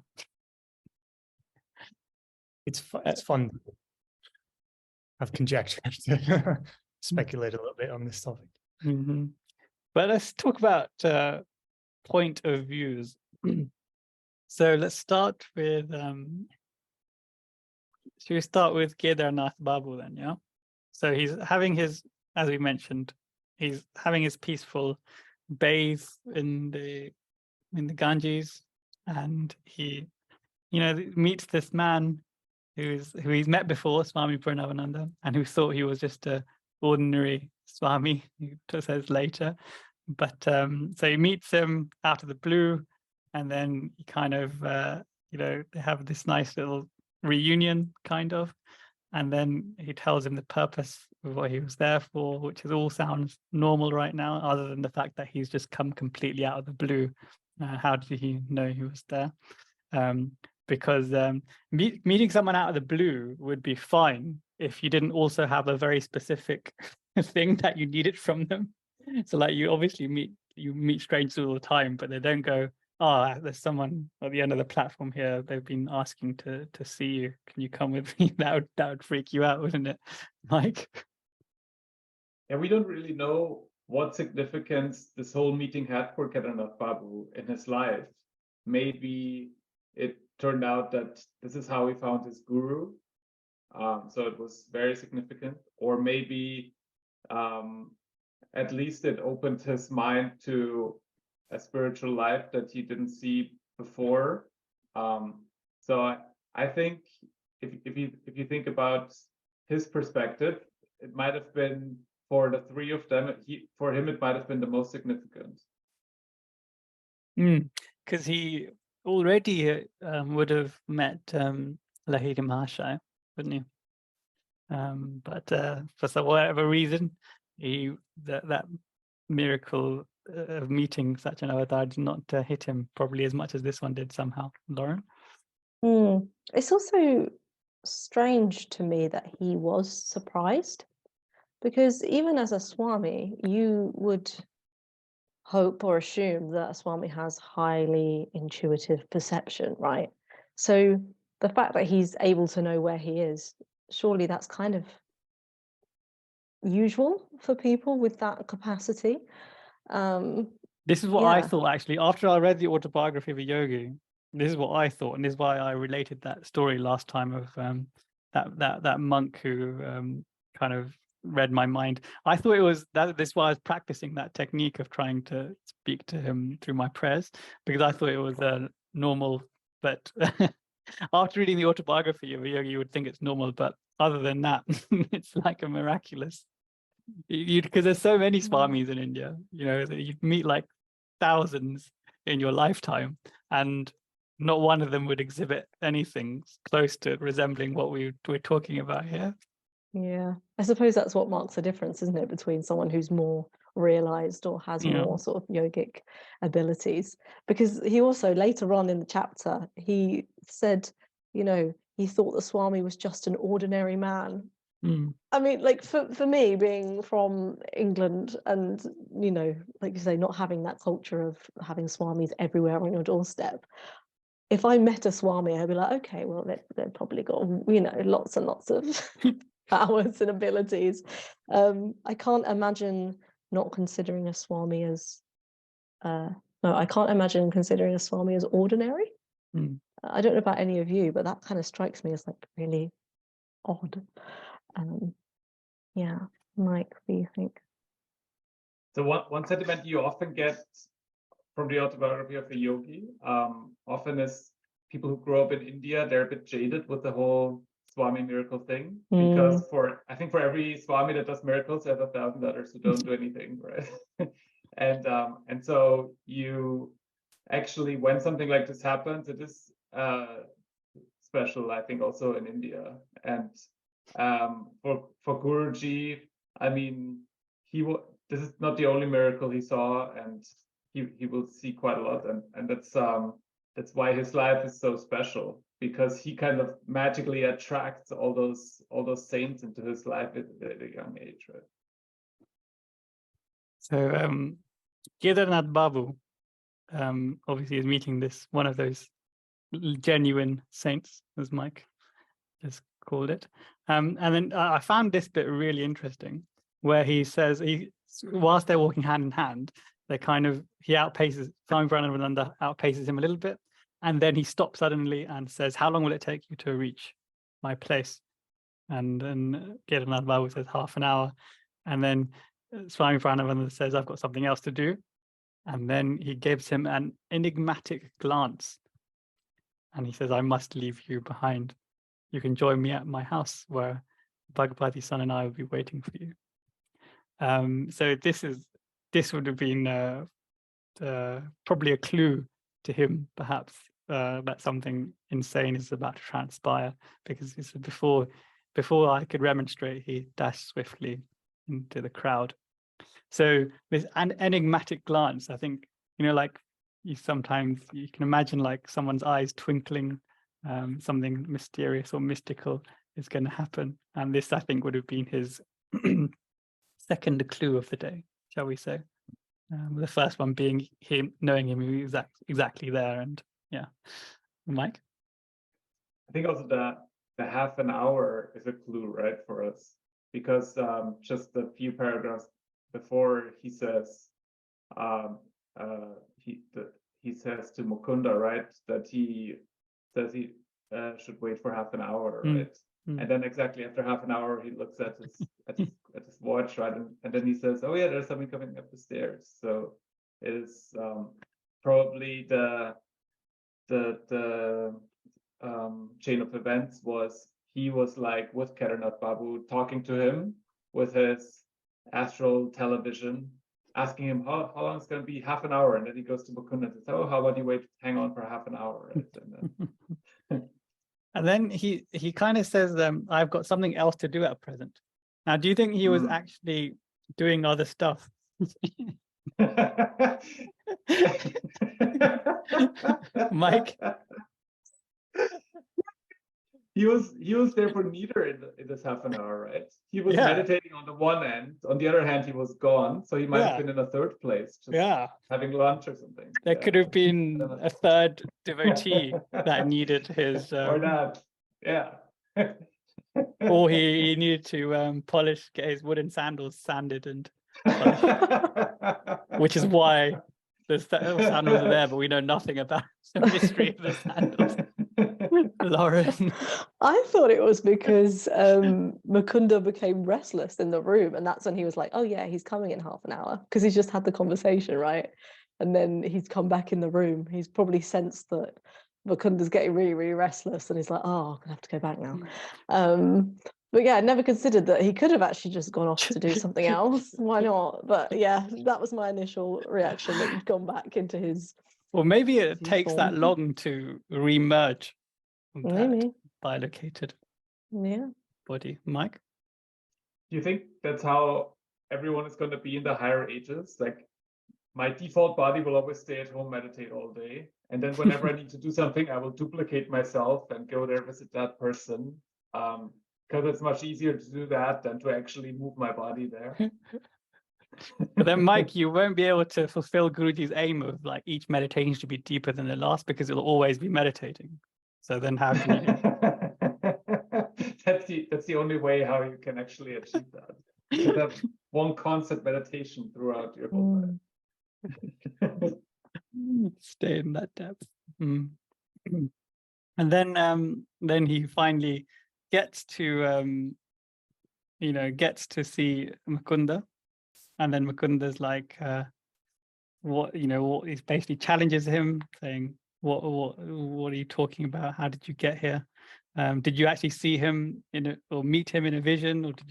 it's fun. I've conjectured to speculate a little bit on this topic. But let's talk about point of views. So let's start with should we start with Kadarnath Babu then? Yeah. So he's having his, as we mentioned, he's having his peaceful bathe in the Ganges, and he, meets this man who he's met before, Swami Pranabananda, and who thought he was just a ordinary Swami, he says later. But so he meets him out of the blue, and then he kind of, they have this nice little reunion, kind of, and then he tells him the purpose of what he was there for, which all sounds normal right now, other than the fact that he's just come completely out of the blue. How did he know he was there? Because meeting someone out of the blue would be fine if you didn't also have a very specific thing that you needed from them. So like you obviously meet strangers all the time, but they don't go, oh, there's someone at the end of the platform here. They've been asking to see you. Can you come with me? That would freak you out, wouldn't it, Mike? Yeah, we don't really know what significance this whole meeting had for Kadarnath Babu in his life. Maybe it turned out that this is how he found his guru. So it was very significant. Or maybe at least it opened his mind to a spiritual life that he didn't see before. So I think if you think about his perspective, it might have been, for the three of them, for him it might have been the most significant. Because he already would have met Lahiri Mahashaya, wouldn't he? But for whatever reason, that miracle of meeting such an avatar did not hit him probably as much as this one did somehow. Lauren? It's also strange to me that he was surprised, because even as a Swami, you would hope or assume that a Swami has highly intuitive perception, right? So the fact that he's able to know where he is, surely that's kind of usual for people with that capacity. This is what I thought, actually. After I read the autobiography of a yogi, this is what I thought, and this is why I related that story last time of that monk who kind of read my mind. I thought it was that. This is why I was practicing that technique of trying to speak to him through my prayers, because I thought it was normal. But after reading the autobiography of a yogi, you would think it's normal. But other than that, it's like a miraculous. Because there's so many swamis in India, you meet like thousands in your lifetime, and not one of them would exhibit anything close to resembling what we're talking about here. Yeah, I suppose that's what marks the difference, isn't it, between someone who's more realized or has more sort of yogic abilities. Because he also, later on in the chapter, he said, he thought the Swami was just an ordinary man. I mean, like for me, being from England and, like you say, not having that culture of having Swamis everywhere on your doorstep, if I met a Swami, I'd be like, okay, well, they've probably got, lots and lots of powers and abilities. I can't imagine not considering a Swami as, I can't imagine considering a Swami as ordinary. I don't know about any of you, but that kind of strikes me as like really odd. Yeah, Mike, what do you think? So one sentiment you often get from the autobiography of a yogi, often is people who grow up in India, they're a bit jaded with the whole Swami miracle thing, because I think for every Swami that does miracles, there's 1,000 others who don't do anything, right? And so you actually, when something like this happens, it is special, I think, also in India. And for Guruji, I mean, this is not the only miracle he saw, and he will see quite a lot, and that's why his life is so special, because he kind of magically attracts all those saints into his life at a young age, right? So Kadarnath Babu obviously is meeting one of those genuine saints, as Mike just called it. And then I found this bit really interesting, where he says, whilst they're walking hand in hand, he outpaces, Swami Pranabananda outpaces him a little bit, and then he stops suddenly and says, how long will it take you to reach my place? And Kadarnath Babu says half an hour. And then Swami Pranabananda says, I've got something else to do. And then he gives him an enigmatic glance. And he says, I must leave you behind. You can join me at my house where Bhagavati-san and I will be waiting for you. So this would have been probably a clue to him, perhaps, that something insane is about to transpire, because he said, before I could remonstrate, he dashed swiftly into the crowd. So this an enigmatic glance, I think, like you can imagine like someone's eyes twinkling, something mysterious or mystical is going to happen. And this, I think, would have been his second clue of the day, shall we say. The first one being knowing him exactly there. And yeah, Mike? I think also the half an hour is a clue, right, for us, because just a few paragraphs before he says he says to Mukunda, right, that he says he should wait for half an hour, right? And then exactly after half an hour, he looks at his watch, right, and then he says, "Oh yeah, there's something coming up the stairs." So it is probably the chain of events was he was like with Kadarnath Babu talking to him with his astral television, asking him how long it's going to be, half an hour, and then he goes to Mukunda and says, "Oh, how about you hang on for half an hour?" Right? And then he kind of says, I've got something else to do at present. Now, do you think he was actually doing other stuff? Mike? He was there for neither in this half an hour, right? He was meditating on the one end. On the other hand, he was gone. So he might have been in a third place, just having lunch or something. There could have been a third devotee that needed his... or not, yeah. Or he needed to get his wooden sandals sanded and polished, which is why the sandals are there, but we know nothing about the mystery of the sandals. Lauren? I thought it was because Mukunda became restless in the room, and that's when he was like, oh yeah, he's coming in half an hour, because he's just had the conversation, right? And then he's come back in the room. He's probably sensed that Mukunda's getting really, really restless, and he's like, oh, I'm gonna have to go back now. But yeah, I never considered that he could have actually just gone off to do something else. Why not? But yeah, that was my initial reaction, that he'd gone back into his... Well, maybe it takes that long to re-merge that bilocated body. Mike? Do you think that's how everyone is going to be in the higher ages? Like, my default body will always stay at home, meditate all day. And then whenever I need to do something, I will duplicate myself and go there, visit that person. Because it's much easier to do that than to actually move my body there. But then, Mike, you won't be able to fulfill Guruji's aim of like each meditation should be deeper than the last, because it'll always be meditating. So then how can you that's the only way how you can actually achieve that. You have one constant meditation throughout your whole life. Stay in that depth. And then he finally gets to see Mukunda, and then Mukunda's like what he basically challenges him, saying, what are you talking about? How did you get here? Did you actually see him or meet him in a vision, or did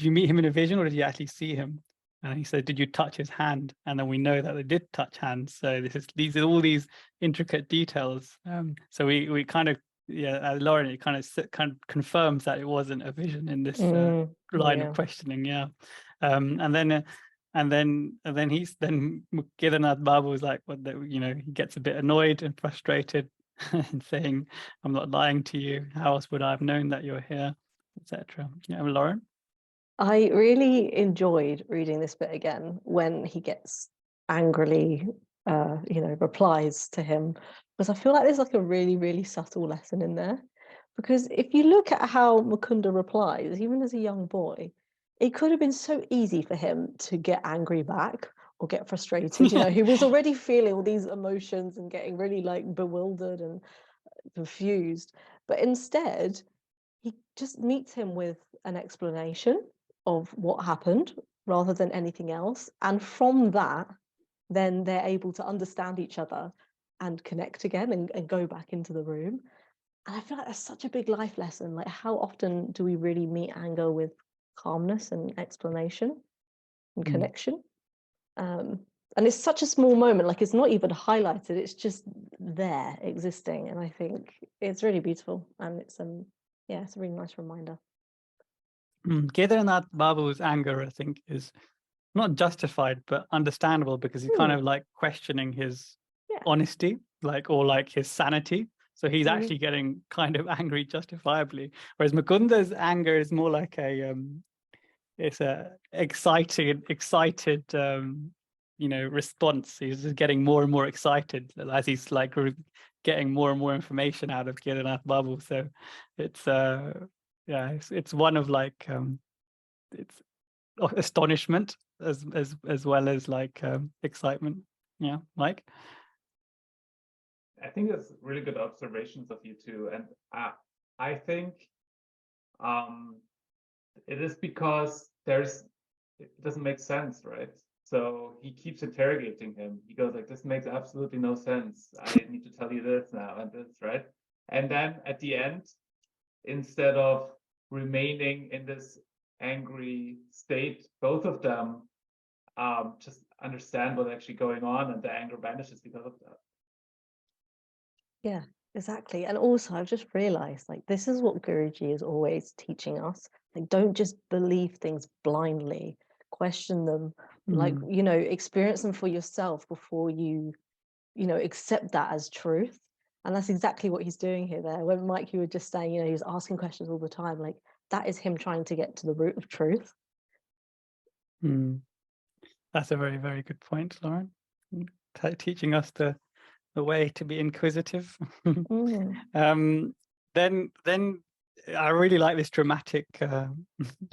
you meet him in a vision, or did you actually see him? And he said, did you touch his hand? And then we know that they did touch hands. So these are all these intricate details. So we kind of, Lauren, it kind of confirms that it wasn't a vision in this line of questioning. And then Kadarnath Babu was like, he gets a bit annoyed and frustrated and saying, I'm not lying to you. How else would I have known that you're here, etc. Yeah, Lauren? I really enjoyed reading this bit again when he gets angrily, replies to him, because I feel like there's like a really, really subtle lesson in there. Because if you look at how Mukunda replies, even as a young boy, it could have been so easy for him to get angry back or get frustrated. He was already feeling all these emotions and getting really like bewildered and confused. But instead, he just meets him with an explanation of what happened, rather than anything else. And from that, then they're able to understand each other and connect again and go back into the room. And I feel like that's such a big life lesson. Like, how often do we really meet anger with calmness and explanation and connection? And it's such a small moment, like it's not even highlighted, it's just there existing. And I think it's really beautiful, and it's it's a really nice reminder. Kadarnath Babu's anger, I think, is not justified but understandable, because he's kind of like questioning his honesty, like, or like his sanity. So he's actually getting kind of angry justifiably, whereas Mukunda's anger is more like it's a excited response. He's just getting more and more excited as he's like getting more and more information out of Kadarnath Babu. So it's it's one of like it's astonishment as well as like excitement. Yeah, Mike. I think that's really good observations of you two, and I think it is because it doesn't make sense, right? So he keeps interrogating him. He goes like, "This makes absolutely no sense. I need to tell you this now and this, right?" And then at the end, instead of remaining in this angry state, both of them just understand what's actually going on, and the anger vanishes because of that. Yeah, exactly. And also, I've just realized, like, this is what Guruji is always teaching us. Like, don't just believe things blindly, question them, like, experience them for yourself before you accept that as truth. And that's exactly what he's doing here. There, when Mike, you were just saying, he was asking questions all the time, like, that is him trying to get to the root of truth. That's a very, very good point, Lauren. Teaching us the way to be inquisitive. Then I really like this dramatic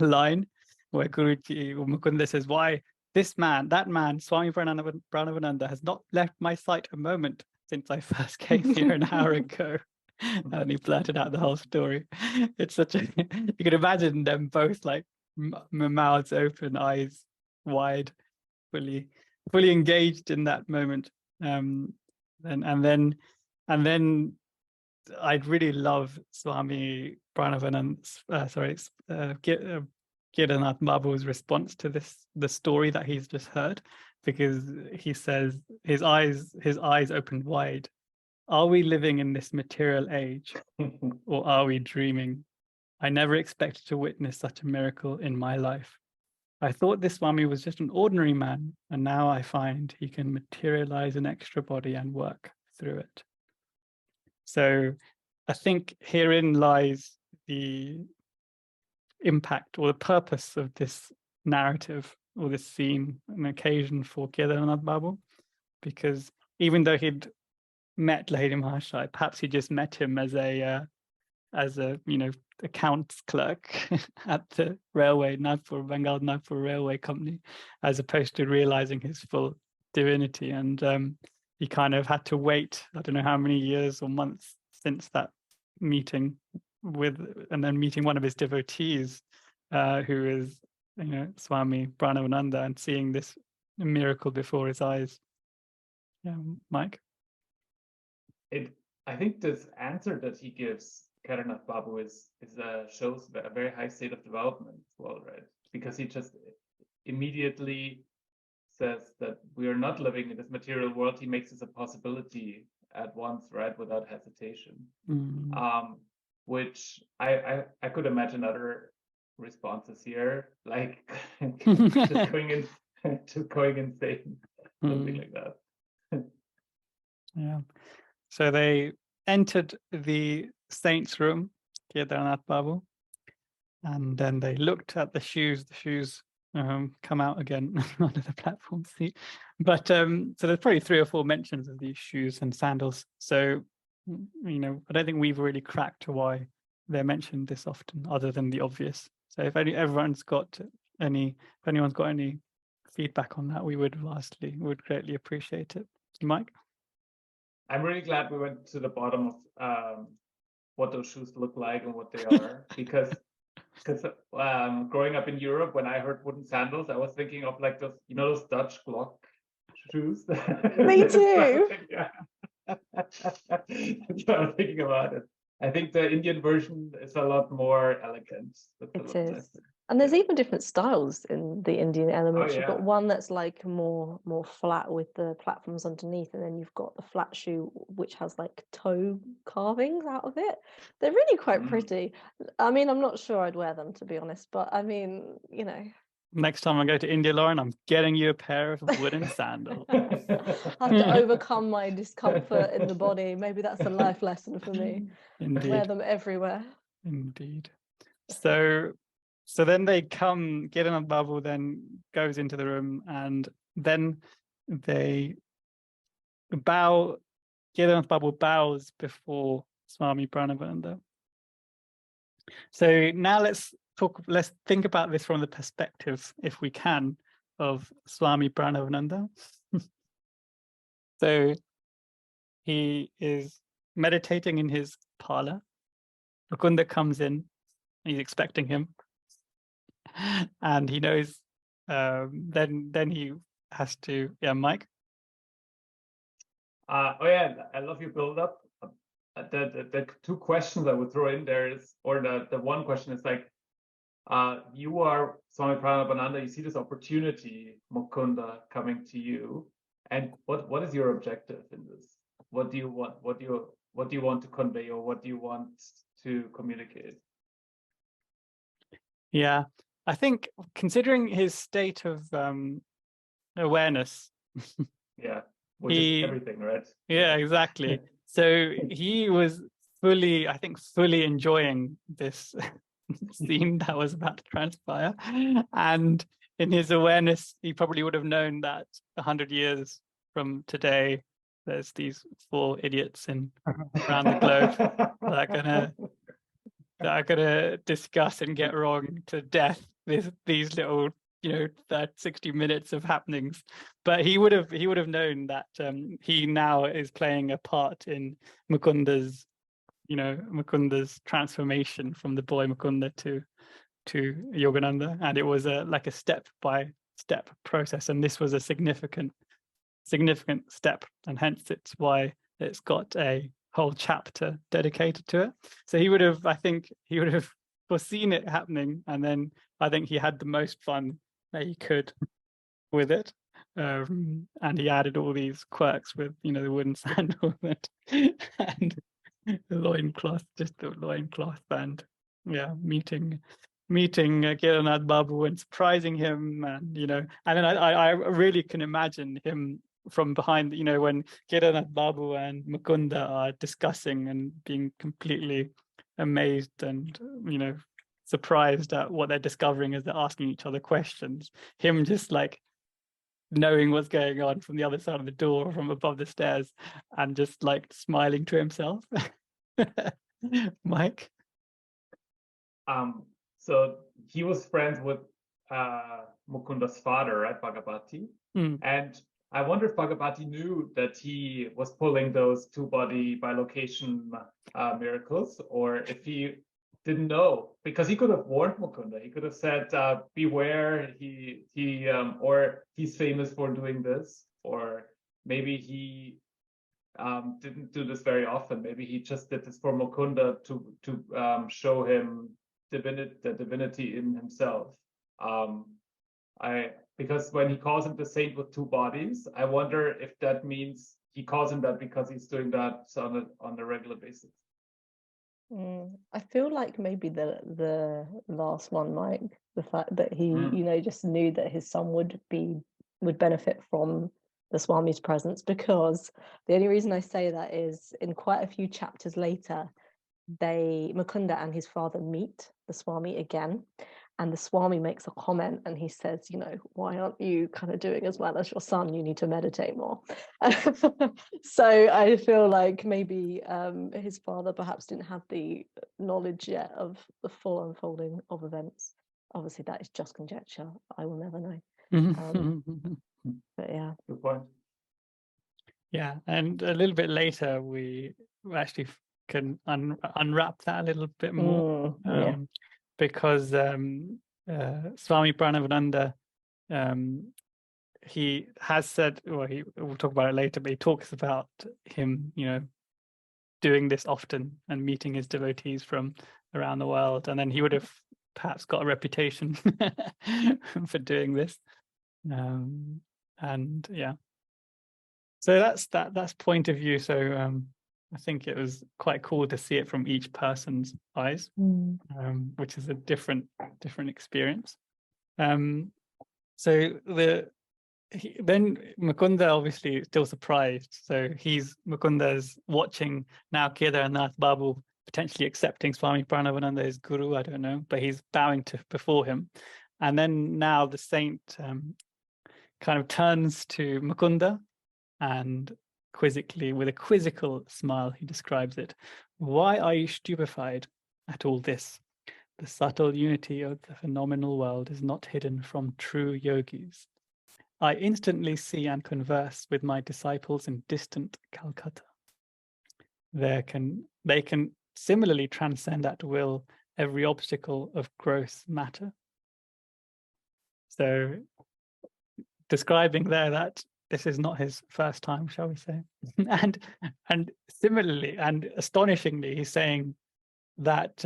line where Guruji Mukunda says, "Why that man, Swami Pranabananda, has not left my sight a moment since I first came here an hour ago." And he blurted out the whole story. It's such a you can imagine them both like mouths open, eyes wide, fully engaged in that moment. And then I'd really love Swami Pranabananda's Kadarnath Babu's response to the story that he's just heard, because he says his eyes opened wide. Are we living in this material age, or are we dreaming? I never expected to witness such a miracle in my life. I thought this Swami was just an ordinary man, and now I find he can materialize an extra body and work through it. So I think herein lies the impact or the purpose of this narrative or this scene, an occasion for Kadarnath Babu, because even though he'd met Lahiri Mahashaya, perhaps he just met him as a accounts clerk at the railway, Bengal Nagpur Railway Company, as opposed to realizing his full divinity. And he kind of had to wait, I don't know how many years or months since that meeting and then meeting one of his devotees, who is, Swami Pranabananda, and seeing this miracle before his eyes. Yeah, Mike? I think this answer that he gives Kadarnath Babu shows a very high state of development as well, right? Because he just immediately says that we are not living in this material world. He makes this a possibility at once, right, without hesitation. Which I could imagine other responses here, like just going insane, something like that. Yeah. So they entered the saint's room, Kadarnath Babu, and then they looked at the shoes. The shoes come out again onto the platform seat. But so there's probably 3 or 4 mentions of these shoes and sandals. So, I don't think we've really cracked why they're mentioned this often, other than the obvious. So if anyone's got any feedback on that, we would greatly appreciate it. Mike? I'm really glad we went to the bottom of what those shoes look like and what they are, because because growing up in Europe, when I heard wooden sandals, I was thinking of like those, you know, those Dutch Glock shoes. Me too. Yeah. That's what I'm thinking about it. I think the Indian version is a lot more elegant. That's a It lot is. nicer. And there's Yeah. even different styles in the Indian elements. You've got yeah. one that's like more flat with the platforms underneath, and then you've got the flat shoe which has like toe carvings out of it. They're really quite Mm. pretty. I mean, I'm not sure I'd wear them, to be honest, but I mean, you know, Next time I go to India, Lauren, I'm getting you a pair of wooden sandals. I have to overcome my discomfort in the body. Maybe that's a life lesson for me. Wear Indeed, them everywhere. indeed. So then they come, Kadarnath Babu then goes into the room, and then they bow. Kadarnath Babu bows before Swami Pranabananda. So now let's think about this from the perspective, if we can, of Swami Pranabananda. So he is meditating in his parlor. Mukunda comes in, he's expecting him, and he knows. Then he has to. Yeah, Mike. Oh yeah, I love your build up. The two questions I would throw in there is, or the one question is like, you are Swami Pranabananda, you see this opportunity, Mukunda, coming to you, and what is your objective in this? What do you want? What do you want to convey, or what do you want to communicate? Yeah, I think considering his state of awareness, Yeah, which is everything, right? Yeah, exactly. So he was fully enjoying this scene that was about to transpire, and in his awareness, he probably would have known that 100 years from today, there's these 4 idiots around the globe that are gonna discuss and get wrong to death these little, that 60 minutes of happenings. But he would have known that he now is playing a part in Mukunda's transformation from the boy Mukunda to Yogananda, and it was like a step by step process, and this was a significant step, and hence it's why it's got a whole chapter dedicated to it. So he would have foreseen it happening, and then I think he had the most fun that he could with it, and he added all these quirks with the wooden sandal and the loincloth, and meeting Kadarnath Babu and surprising him, and then I really can imagine him from behind, when Kadarnath Babu and Mukunda are discussing and being completely amazed and surprised at what they're discovering as they're asking each other questions. Him just like knowing what's going on from the other side of the door, from above the stairs, and just like smiling to himself. Mike? So he was friends with Mukunda's father, right, Bhagavati? And I wonder if Bhagavati knew that he was pulling those two-body bilocation miracles, or if he didn't know, because he could have warned Mukunda. He could have said, beware, or he's famous for doing this, or maybe he didn't do this very often. Maybe he just did this for Mukunda to show him the divinity in himself. Because when he calls him the saint with 2 bodies, I wonder if that means he calls him that because he's doing that on a regular basis. I feel like maybe the last one, Mike, the fact that he just knew that his son would benefit from the Swami's presence, because the only reason I say that is in quite a few chapters later, Mukunda and his father meet the Swami again, and the Swami makes a comment and he says, why aren't you kind of doing as well as your son? You need to meditate more. So I feel like maybe his father perhaps didn't have the knowledge yet of the full unfolding of events. Obviously, that is just conjecture. I will never know. But yeah. Good point. Yeah, and a little bit later, we actually can unwrap that a little bit more. because Swami Pranabananda, he has said, well, we'll talk about it later, but he talks about him, doing this often and meeting his devotees from around the world, and then he would have perhaps got a reputation for doing this. And yeah, so that's point of view. So I think it was quite cool to see it from each person's eyes, which is a different experience. So then Mukunda obviously is still surprised. So Mukunda's watching now Kadarnath Babu potentially accepting Swami Pranabananda as guru, I don't know, but he's bowing before him. And then now the saint kind of turns to Mukunda and quizzically, with a quizzical smile, he describes it. Why are you stupefied at all this? The subtle unity of the phenomenal world is not hidden from true yogis. I instantly see and converse with my disciples in distant Calcutta. They can similarly transcend at will every obstacle of gross matter. So describing there that this is not his first time, shall we say. and similarly and astonishingly, he's saying that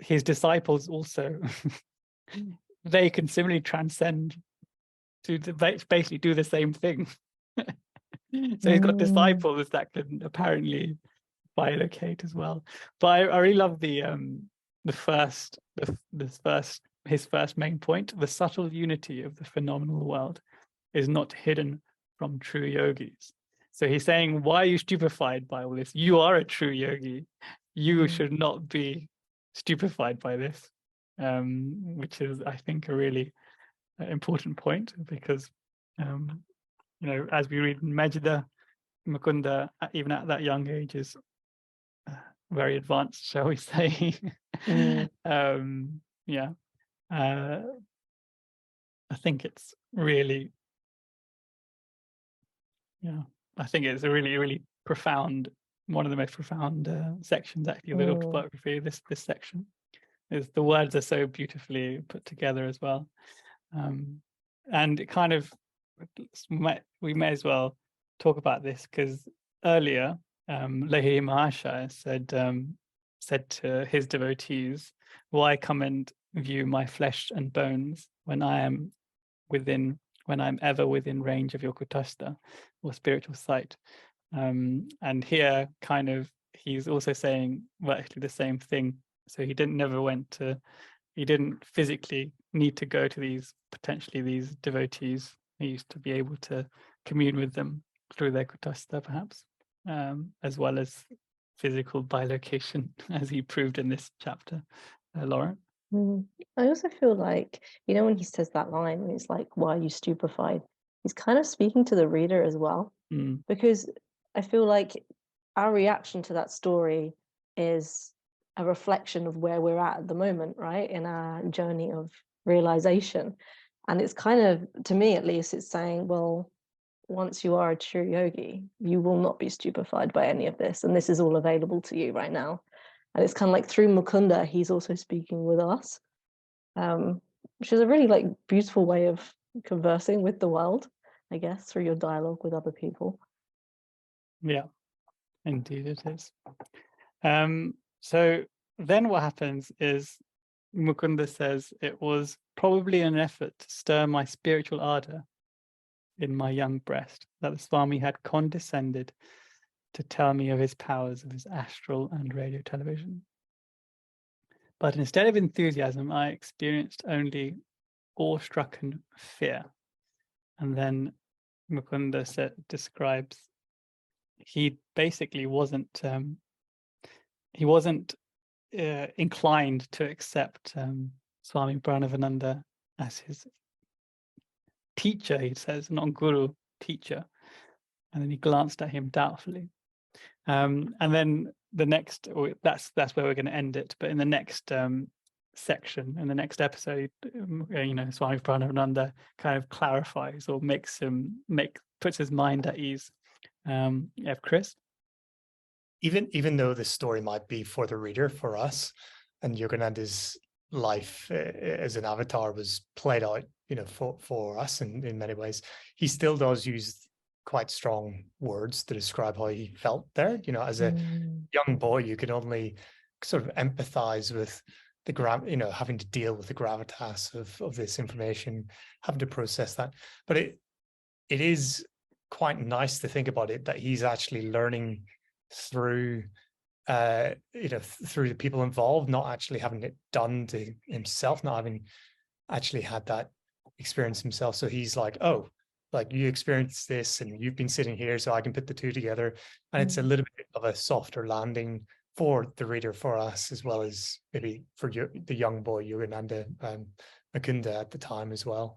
his disciples also they can similarly transcend to basically do the same thing. So he's got disciples that can apparently bilocate as well. But I really love his first main point. The subtle unity of the phenomenal world is not hidden from true yogis. So he's saying, why are you stupefied by all this? You are a true yogi. You should not be stupefied by this, which is, I think, a really important point, because as we read in Majida, Mukunda, even at that young age, is very advanced, shall we say. I think it's really, I think it's a really, really profound, one of the most profound sections actually of the autobiography. This section is, the words are so beautifully put together as well, and it kind of, we may as well talk about this, because earlier Lahiri Mahashaya said to his devotees, why come and view my flesh and bones when I am ever within range of your kutastha, or spiritual sight. And here kind of he's also saying virtually the same thing. So he didn't physically need to go to these devotees. He used to be able to commune with them through their kutastha, perhaps, as well as physical bilocation, as he proved in this chapter. Lauren? I also feel like, when he says that line, and it's like, why are you stupefied? He's kind of speaking to the reader as well, because I feel like our reaction to that story is a reflection of where we're at the moment, right? In our journey of realization. And it's kind of, to me at least, it's saying, well, once you are a true yogi, you will not be stupefied by any of this. And this is all available to you right now. And it's kind of like through Mukunda, he's also speaking with us, which is a really beautiful way of conversing with the world, I guess, through your dialogue with other people. Yeah, indeed it is. So then what happens is Mukunda says, it was probably an effort to stir my spiritual ardor in my young breast that the Swami had condescended to tell me of his powers of his astral and radio television. But instead of enthusiasm, I experienced only awe-stricken fear. And then Mukunda describes he basically wasn't inclined to accept Swami Pranabananda as his teacher, he says, not guru, teacher. And then he glanced at him doubtfully. And then the next, that's where we're going to end it. But in the next section, in the next episode, Swami Pranabananda kind of clarifies or puts his mind at ease. Chris? Even though this story might be for the reader, for us, and Yogananda's life as an avatar was played out, for us in many ways. He still does use quite strong words to describe how he felt there. As a young boy, you can only sort of empathize with the having to deal with the gravitas of this information, having to process that. But it is quite nice to think about it, that he's actually learning through through the people involved, not actually having it done to himself, not having actually had that experience himself. So he's like, oh, like you experienced this and you've been sitting here, so I can put the two together. And it's a little bit of a softer landing for the reader, for us, as well as maybe for the young boy Yogananda, Mukunda at the time as well.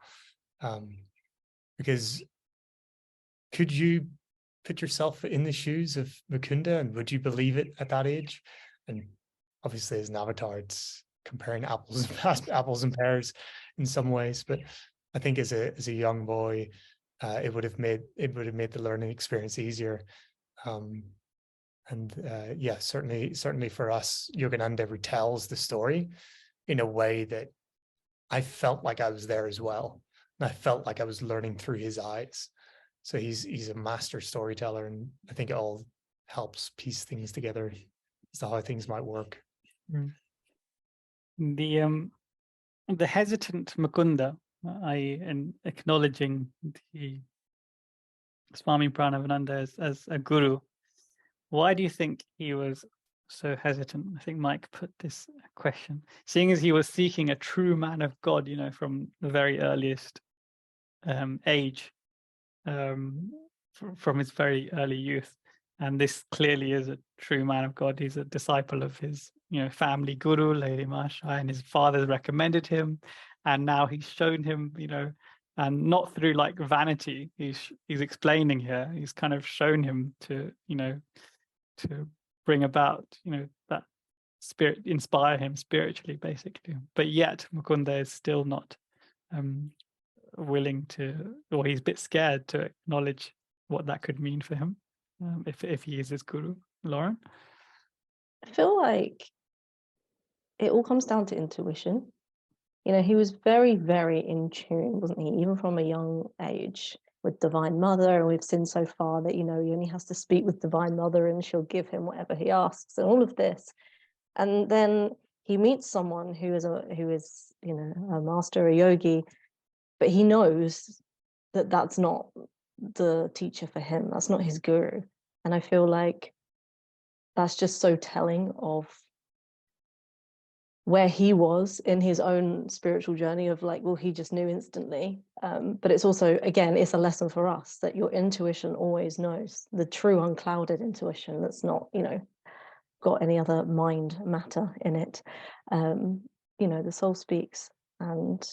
Because could you put yourself in the shoes of Mukunda, and would you believe it at that age? And obviously as an avatar, it's comparing apples and pears in some ways, but I think as a young boy, it would have made the learning experience easier. Certainly for us, Yogananda retells the story in a way that I felt like I was there as well, and I felt like I was learning through his eyes. So he's a master storyteller, and I think it all helps piece things together as to how things might work. The hesitant Mukunda, in acknowledging the Swami Pranabananda as a guru, why do you think he was so hesitant? I think Mike put this question, seeing as he was seeking a true man of God, from the very earliest age. From his very early youth, and this clearly is a true man of God. He's a disciple of his family guru, Lady Mahashaya, and his father recommended him, and now he's shown him, and not through like vanity. He's explaining here. He's kind of shown him to to bring about that spirit, inspire him spiritually, basically. But yet Mukunda is still not willing to, or he's a bit scared to acknowledge what that could mean for him, if he is his guru. Lauren? I feel like it all comes down to intuition. He was very, very in tune, wasn't he, even from a young age, with Divine Mother, and we've seen so far that he only has to speak with Divine Mother and she'll give him whatever he asks, and all of this. And then he meets someone who is a master, a yogi, but he knows that that's not the teacher for him. That's not his guru. And I feel like that's just so telling of where he was in his own spiritual journey of like, well, he just knew instantly. But it's also, again, it's a lesson for us that your intuition always knows, the true unclouded intuition that's not, got any other mind matter in it. The soul speaks, and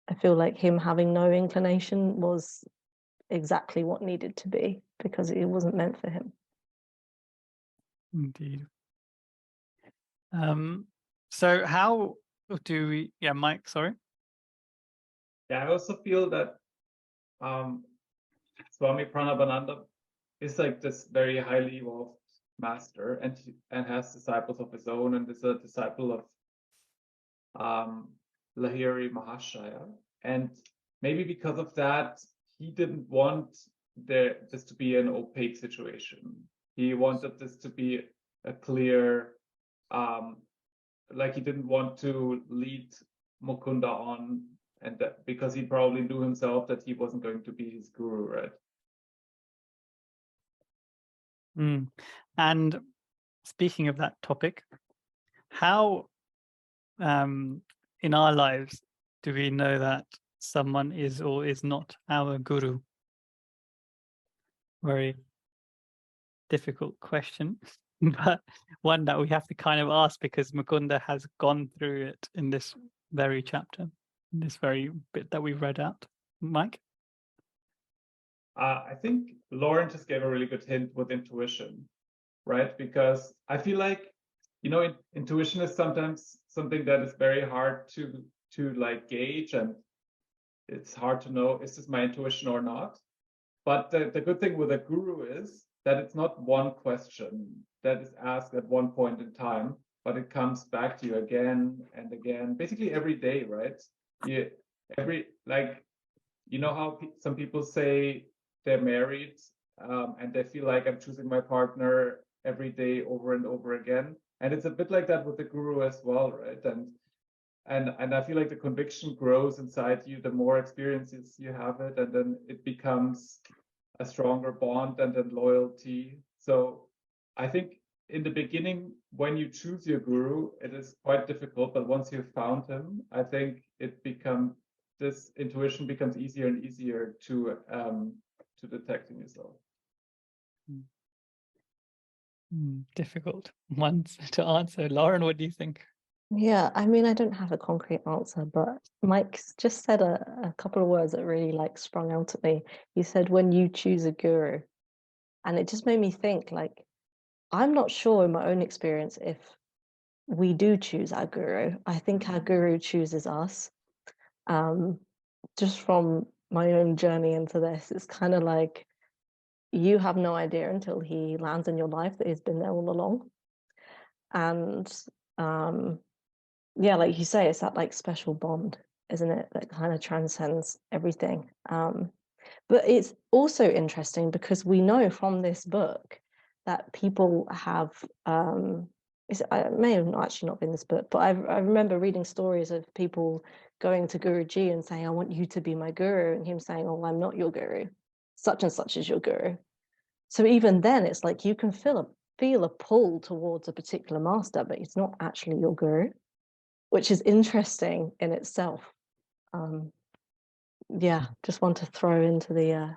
I feel like him having no inclination was exactly what needed to be, because it wasn't meant for him. Indeed. So how do we, Mike, sorry. Yeah, I also feel that Swami Pranabananda is like this very highly evolved master, and has disciples of his own, and is a disciple of Lahiri Mahashaya. And maybe because of that, he didn't want this to be an opaque situation. He wanted this to be a clear, like he didn't want to lead Mukunda on, and that, because he probably knew himself that he wasn't going to be his guru, right? And speaking of that topic, how in our lives do we know that someone is or is not our guru? Very difficult question, but one that we have to kind of ask, because Mukunda has gone through it in this very chapter, in this very bit that we've read out. Mike? I think Lauren just gave a really good hint with intuition, right? Because I feel like, intuition is sometimes something that is very hard to like gauge, and it's hard to know, is this my intuition or not? But the good thing with a guru is that it's not one question that is asked at one point in time, but it comes back to you again and again, basically every day, right? You know how some people say they're married, and they feel like I'm choosing my partner every day over and over again. And it's a bit like that with the guru as well, right? And I feel like the conviction grows inside you the more experiences you have it, and then it becomes a stronger bond and then loyalty. So I think in the beginning, when you choose your guru, it is quite difficult, but once you've found him, I think this intuition becomes easier and easier to detect in yourself. Difficult ones to answer. Lauren, what do you think? Yeah, I mean, I don't have a concrete answer, but Mike just said a couple of words that really like sprung out at me. He said, when you choose a guru, and it just made me think, like, I'm not sure in my own experience if we do choose our guru. I think our guru chooses us. Just from my own journey into this, it's kind of like you have no idea until he lands in your life that he's been there all along. And yeah, like you say, it's that like special bond, isn't it, that kind of transcends everything. But it's also interesting because we know from this book that people have it may have actually not been this book, but I remember reading stories of people going to Guruji and saying, I want you to be my guru, and him saying, oh, I'm not your guru, such and such is your guru. So even then it's like you can feel a pull towards a particular master, but it's not actually your guru, which is interesting in itself. Yeah, just want to throw into the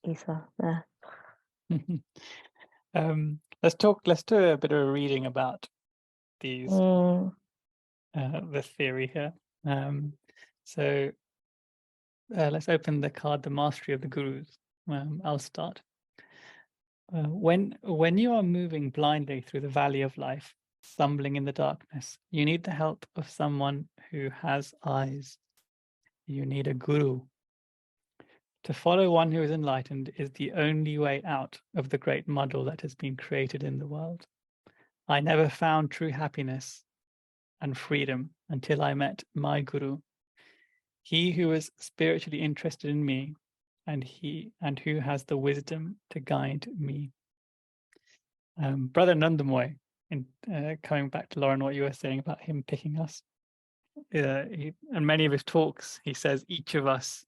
ether there. Let's do a bit of a reading about these the theory here. So let's open the card, the mastery of the gurus. I'll start. When you are moving blindly through the valley of life, stumbling in the darkness, you need the help of someone who has eyes. You need a guru. To follow one who is enlightened is the only way out of the great muddle that has been created in the world. I never found true happiness and freedom until I met my guru, he who is spiritually interested in me, and who has the wisdom to guide me. Brother Nandamoy, coming back to Lauren, what you were saying about him picking us, in many of his talks, he says each of us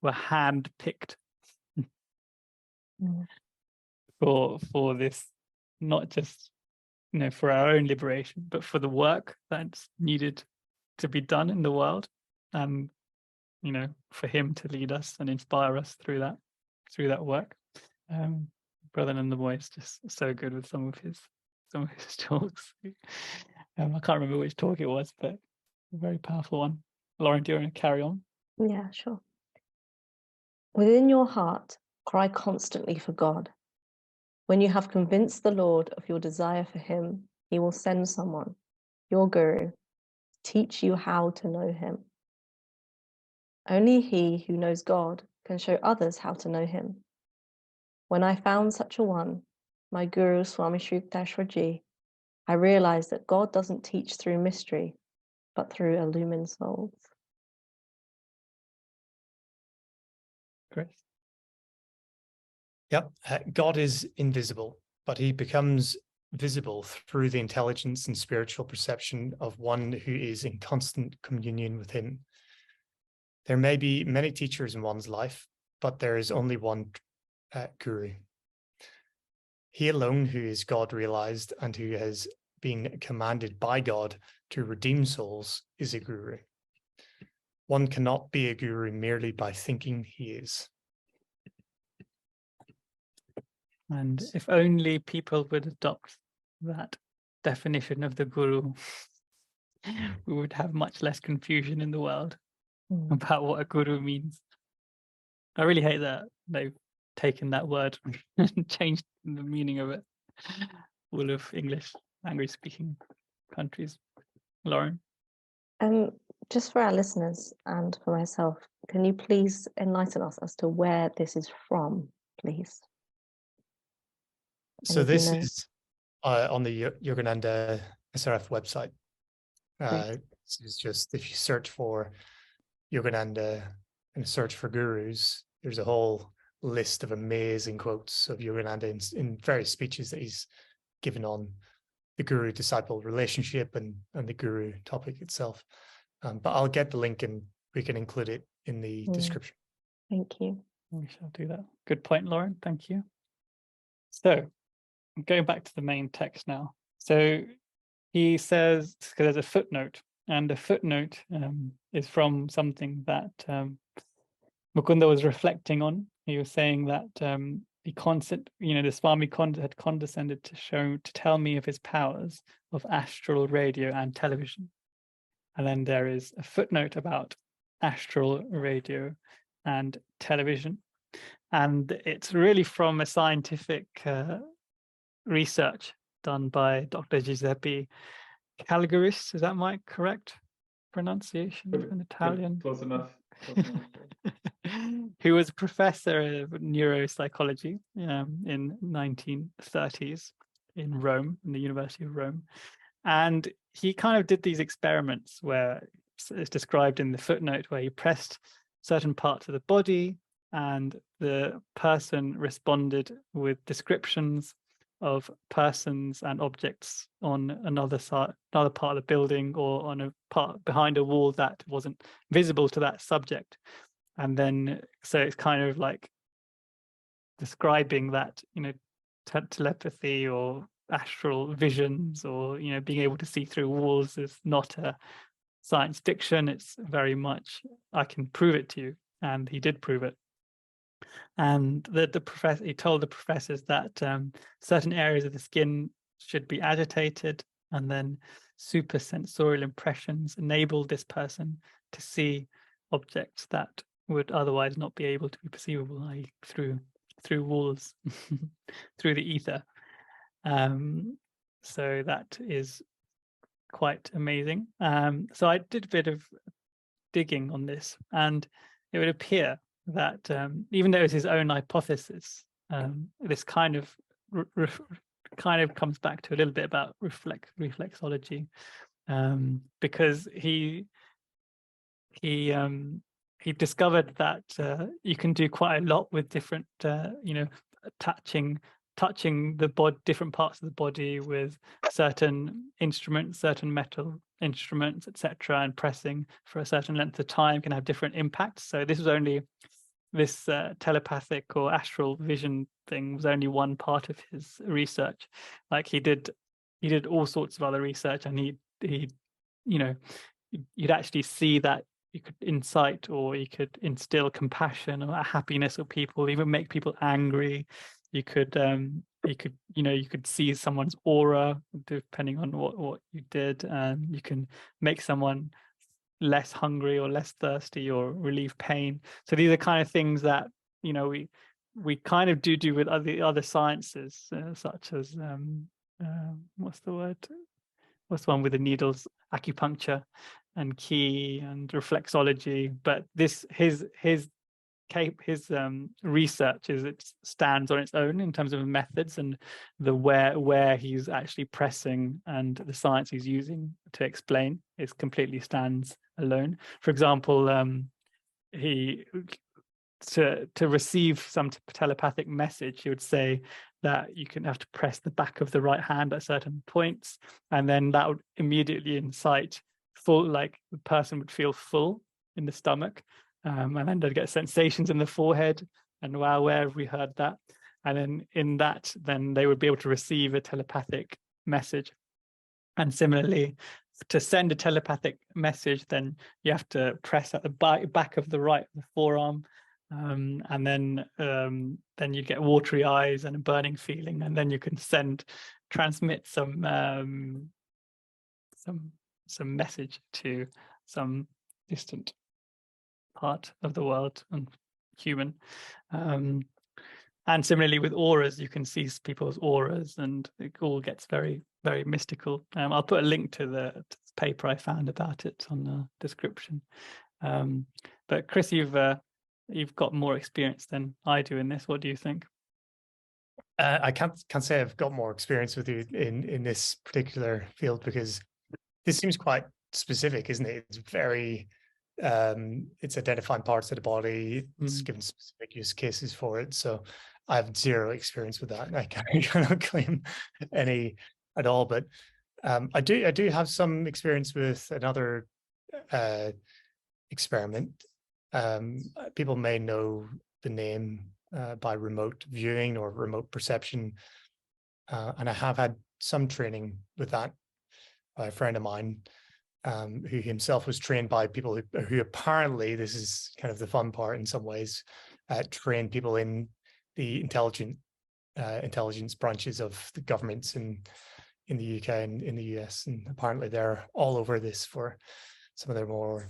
were hand-picked for this, not just for our own liberation, but for the work that's needed to be done in the world, and for him to lead us and inspire us through that work. Brother Nandamoy is just so good with some of his talks. I can't remember which talk it was, but a very powerful one. Lauren, do you want to carry on? Yeah, sure. Within your heart, cry constantly for God. When you have convinced the Lord of your desire for him, he will send someone, your guru, to teach you how to know him. Only he who knows God can show others how to know him. When I found such a one, my guru Swami Pranabananda, I realized that God doesn't teach through mystery, but through illumined souls. Great. Yep, God is invisible, but he becomes visible through the intelligence and spiritual perception of one who is in constant communion with him. There may be many teachers in one's life, but there is only one guru. He alone who is God realized and who has been commanded by God to redeem souls is a guru. One cannot be a guru merely by thinking he is. And if only people would adopt that definition of the guru, we would have much less confusion in the world about what a guru means. I really hate that they've taken that word and changed the meaning of it. All of English language speaking countries. Lauren? Just for our listeners and for myself, can you please enlighten us as to where this is from, please? So this is on the Yogananda SRF website. It's just, if you search for Yogananda and search for gurus, there's a whole list of amazing quotes of Yogananda in various speeches that he's given on the guru-disciple relationship and the guru topic itself. But I'll get the link and we can include it in the description. Thank you. We shall do that. Good point, Lauren. Thank you. So going back to the main text now. So he says, because there's a footnote, and the footnote is from something that Mukunda was reflecting on. He was saying that the Swami had condescended to tell me of his powers of astral, radio, and television. And then there is a footnote about astral, radio, and television. And it's really from a scientific research done by Dr. Giuseppe Calgaris. Is that my correct pronunciation in Italian? Close enough. Who was a professor of neuropsychology in 1930s in Rome, in the University of Rome. And he kind of did these experiments where it's described in the footnote, where he pressed certain parts of the body and the person responded with descriptions of persons and objects on another part of the building, or on a part behind a wall that wasn't visible to that subject. And then, so it's kind of like describing that, telepathy or astral visions, or, being able to see through walls is not a science fiction. It's very much, I can prove it to you. And he did prove it. And the professor, he told the professors that certain areas of the skin should be agitated, and then supersensorial impressions enabled this person to see objects that would otherwise not be able to be perceivable, i.e. through walls, through the ether. So that is quite amazing. So I did a bit of digging on this, and it would appear that even though it's his own hypothesis, this kind of comes back to a little bit about reflexology, because he discovered that you can do quite a lot with different, touching the different parts of the body with certain instruments, certain metal instruments, etc., and pressing for a certain length of time can have different impacts. So this was only this telepathic or astral vision thing was only one part of his research. Like he did all sorts of other research, and you'd actually see that you could incite, or you could instill compassion or happiness of people, even make people angry. You could see someone's aura depending on what you did, and you can make someone less hungry or less thirsty, or relieve pain. So these are kind of things that we kind of do with other sciences, such as what's the one with the needles, acupuncture and qi and reflexology. But his research it stands on its own in terms of methods, and the where he's actually pressing and the science he's using to explain is completely stands alone. For example, to receive some telepathic message, he would say that you have to press the back of the right hand at certain points, and then that would immediately incite full, like the person would feel full in the stomach. And then they'd get sensations in the forehead, and wow, where have we heard that? And then in that, then they would be able to receive a telepathic message. And similarly, to send a telepathic message, then you have to press at the back of the right forearm, and then you get watery eyes and a burning feeling, and then you can transmit some message to some distant part of the world and human. And similarly with auras, you can see people's auras, and it all gets very, very mystical. I'll put a link to the paper I found about it on the description. But Chris, you've got more experience than I do in this. What do you think? I can't say I've got more experience with you in this particular field, because this seems quite specific, isn't it? It's very it's identifying parts of the body. It's given specific use cases for it. So I have zero experience with that. I cannot claim any at all. But I do have some experience with another experiment. People may know the name by remote viewing or remote perception, and I have had some training with that by a friend of mine, who himself was trained by people who apparently, this is kind of the fun part in some ways, train people in the intelligence branches of the governments in the UK and in the US, and apparently they're all over this for some of their more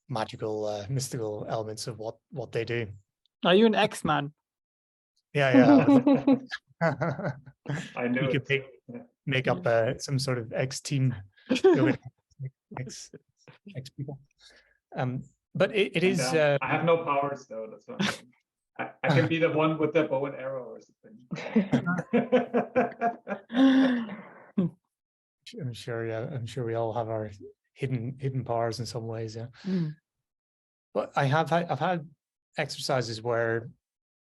magical, mystical elements of what they do. Are you an X-Man? Yeah. I know. You could make up some sort of X team, X people. But it is. I have no powers though. That's what I can be the one with the bow and arrow or something. I'm sure. Yeah, I'm sure we all have our hidden powers in some ways. Yeah. But I've had exercises where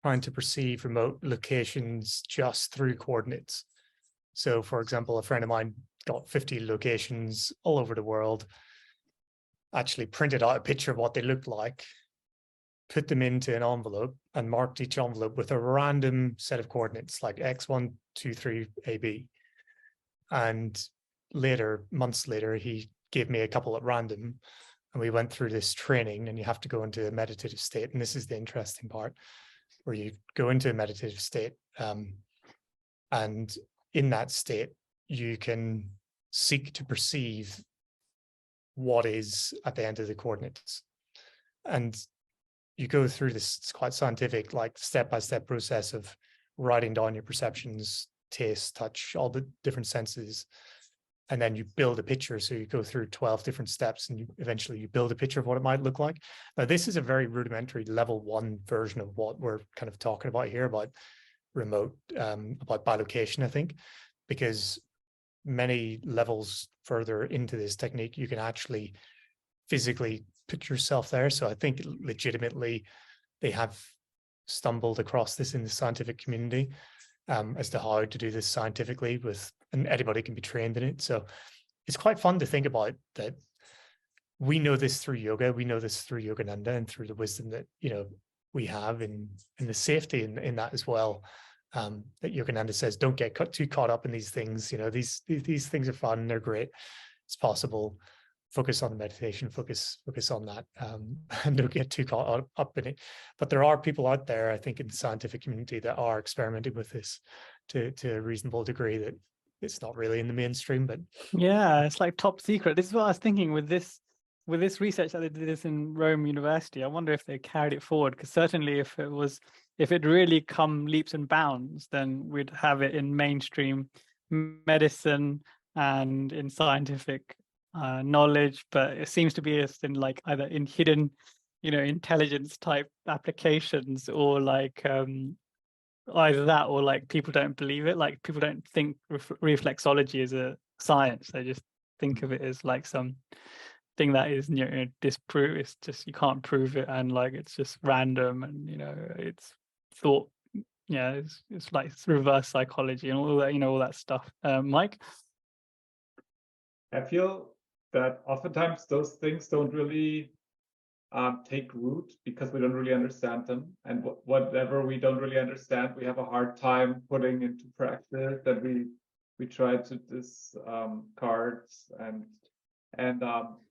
trying to perceive remote locations just through coordinates. So, for example, a friend of mine got 50 locations all over the world, actually printed out a picture of what they looked like, put them into an envelope, and marked each envelope with a random set of coordinates like X1, 2, 3, AB. And later, months later, he gave me a couple at random, and we went through this training, and you have to go into a meditative state. And this is the interesting part, where you go into a meditative state, and in that state, you can seek to perceive what is at the end of the coordinates. And you go through this, it's quite scientific, like step-by-step process of writing down your perceptions, taste, touch, all the different senses. And then you build a picture. So you go through 12 different steps, and eventually you build a picture of what it might look like. Now, this is a very rudimentary level 1 version of what we're kind of talking about here, about remote, about bilocation, I think, because many levels further into this technique, you can actually physically put yourself there. So I think legitimately they have stumbled across this in the scientific community as to how to do this scientifically, and anybody can be trained in it. So it's quite fun to think about that. We know this through yoga, we know this through Yogananda, and through the wisdom that, you know, we have in the safety in that as well. That Yogananda says, don't get too caught up in these things. You know, these things are fun, they're great, it's possible. Focus on the meditation, focus on that, and don't get too caught up in it. But there are people out there, I think, in the scientific community that are experimenting with this to a reasonable degree, that it's not really in the mainstream. But yeah, it's like top secret. This is what I was thinking with this research that they did this in Rome University. I wonder if they carried it forward, because certainly if it really come leaps and bounds, then we'd have it in mainstream medicine and in scientific knowledge. But it seems to be in like either in hidden, you know, intelligence type applications, or like either that, or like people don't believe it. Like people don't think reflexology is a science. They just think of it as like some thing that is, you know, disproved. It's just, you can't prove it, and like it's just random, and you know, it's thought, yeah, it's like reverse psychology and all that, you know, all that stuff. Mike? I feel that oftentimes those things don't really take root because we don't really understand them, and whatever we don't really understand, we have a hard time putting into practice. That we try to discard, and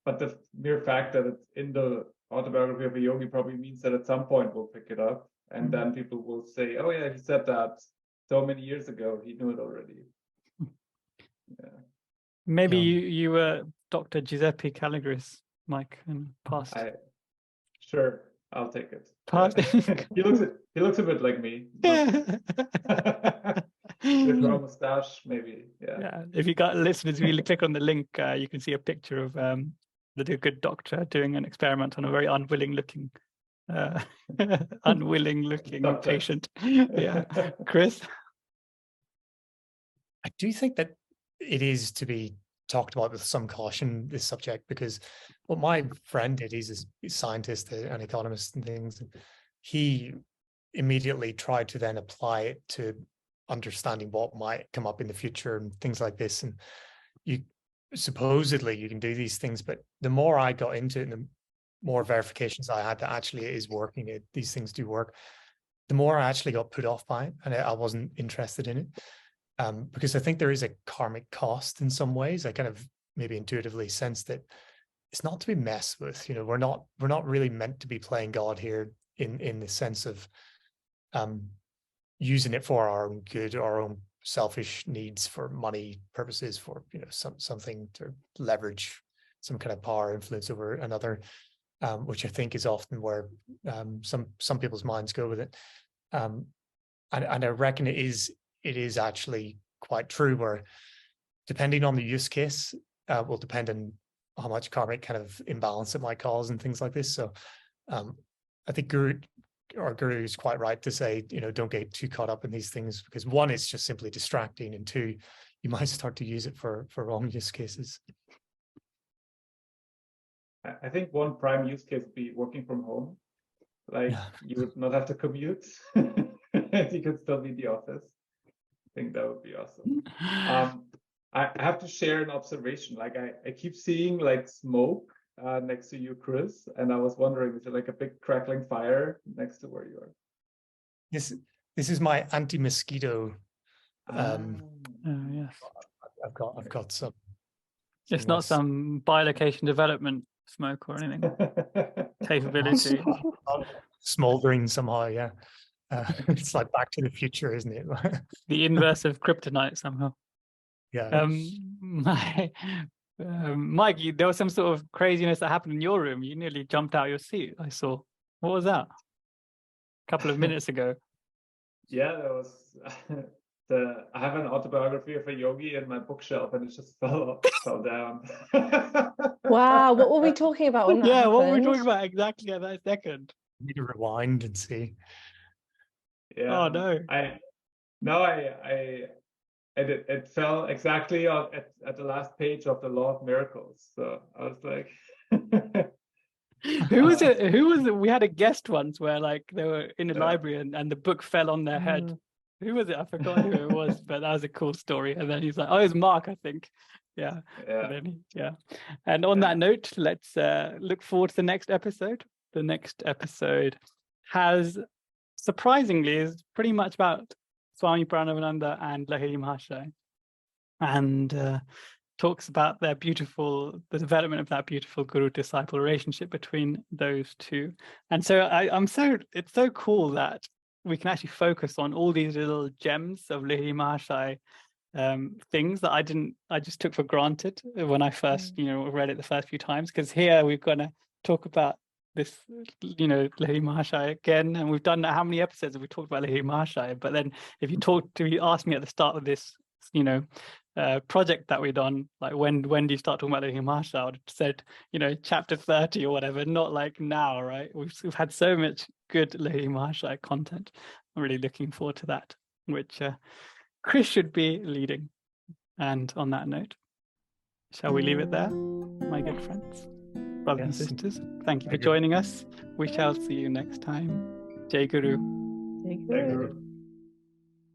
but the mere fact that it's in the Autobiography of a Yogi probably means that at some point we'll pick it up, and then people will say, "Oh yeah, he said that so many years ago. He knew it already." Yeah. Maybe you were Dr. Giuseppe Calligra's, Mike, in past. Sure, I'll take it. Past. He looks a bit like me. With a mustache, maybe. Yeah. If you got listeners, if you click on the link, you can see a picture of the good doctor doing an experiment on a very unwilling looking patient. Yeah, Chris. I do think that it is to be talked about with some caution, this subject, because what my friend did, he's a scientist, an economist and things, and he immediately tried to then apply it to understanding what might come up in the future and things like this. And you supposedly you can do these things, but the more I got into it and the more verifications I had that actually it is working, these things do work, the more I actually got put off by it, and I wasn't interested in it. Because I think there is a karmic cost in some ways. I kind of maybe intuitively sense that it's not to be messed with. We're not really meant to be playing God here in the sense of using it for our own good, our own selfish needs, for money purposes, for something to leverage some kind of power influence over another, which I think is often where some people's minds go with it. And I reckon it is actually quite true, where depending on the use case will depend on how much karmic kind of imbalance it might cause and things like this. So I think Guru is quite right to say, don't get too caught up in these things, because one, it's just simply distracting, and two, you might start to use it for wrong use cases. I think one prime use case would be working from home. You would not have to commute. You could still be in the office. I think that would be awesome. I have to share an observation. I keep seeing smoke next to you, Chris, and I was wondering, is it a big crackling fire next to where you are? This is my anti-mosquito. Yes. I've got some. It's not some bilocation development smoke or anything. Capability. Smoldering somehow, yeah. It's like Back to the Future, isn't it? The inverse of kryptonite somehow. Yeah. Mike, there was some sort of craziness that happened in your room. You nearly jumped out of your seat, I saw. What was that? A couple of minutes ago. Yeah, there was I have an autobiography of a yogi in my bookshelf, and it just fell down. Wow, what were we talking about when that happened? What were we talking about exactly at that second? You need to rewind and see. Yeah. Oh no. It fell exactly at the last page of the Law of Miracles. So I was like, Who was it? We had a guest once where they were in the library and the book fell on their head. Who was it? I forgot who it was, but that was a cool story. And then he's like, oh, it was Mark, I think. Yeah. And on that note, let's look forward to the next episode. The next episode surprisingly is pretty much about Swami Pranabananda and Lahiri Mahashaya, and talks about the development of that beautiful guru-disciple relationship between those two. And so it's so cool that we can actually focus on all these little gems of Lahiri Mahashaya, things that I just took for granted when I first, read it the first few times, because here we're going to talk about this, Lahiri Mahashaya again, and we've done how many episodes have we talked about Lahiri Mahashaya? But then if you asked me at the start of this, project that we've done, when do you start talking about Lahiri Mahashaya, I would have said, chapter 30 or whatever, not now, right? We've had so much good Lahiri Mahashaya content. I'm really looking forward to that, which Chris should be leading. And on that note, shall we leave it there, my good friends, brothers and sisters? Thank you for joining us. We shall see you next time. Jai Guru. Jai Guru.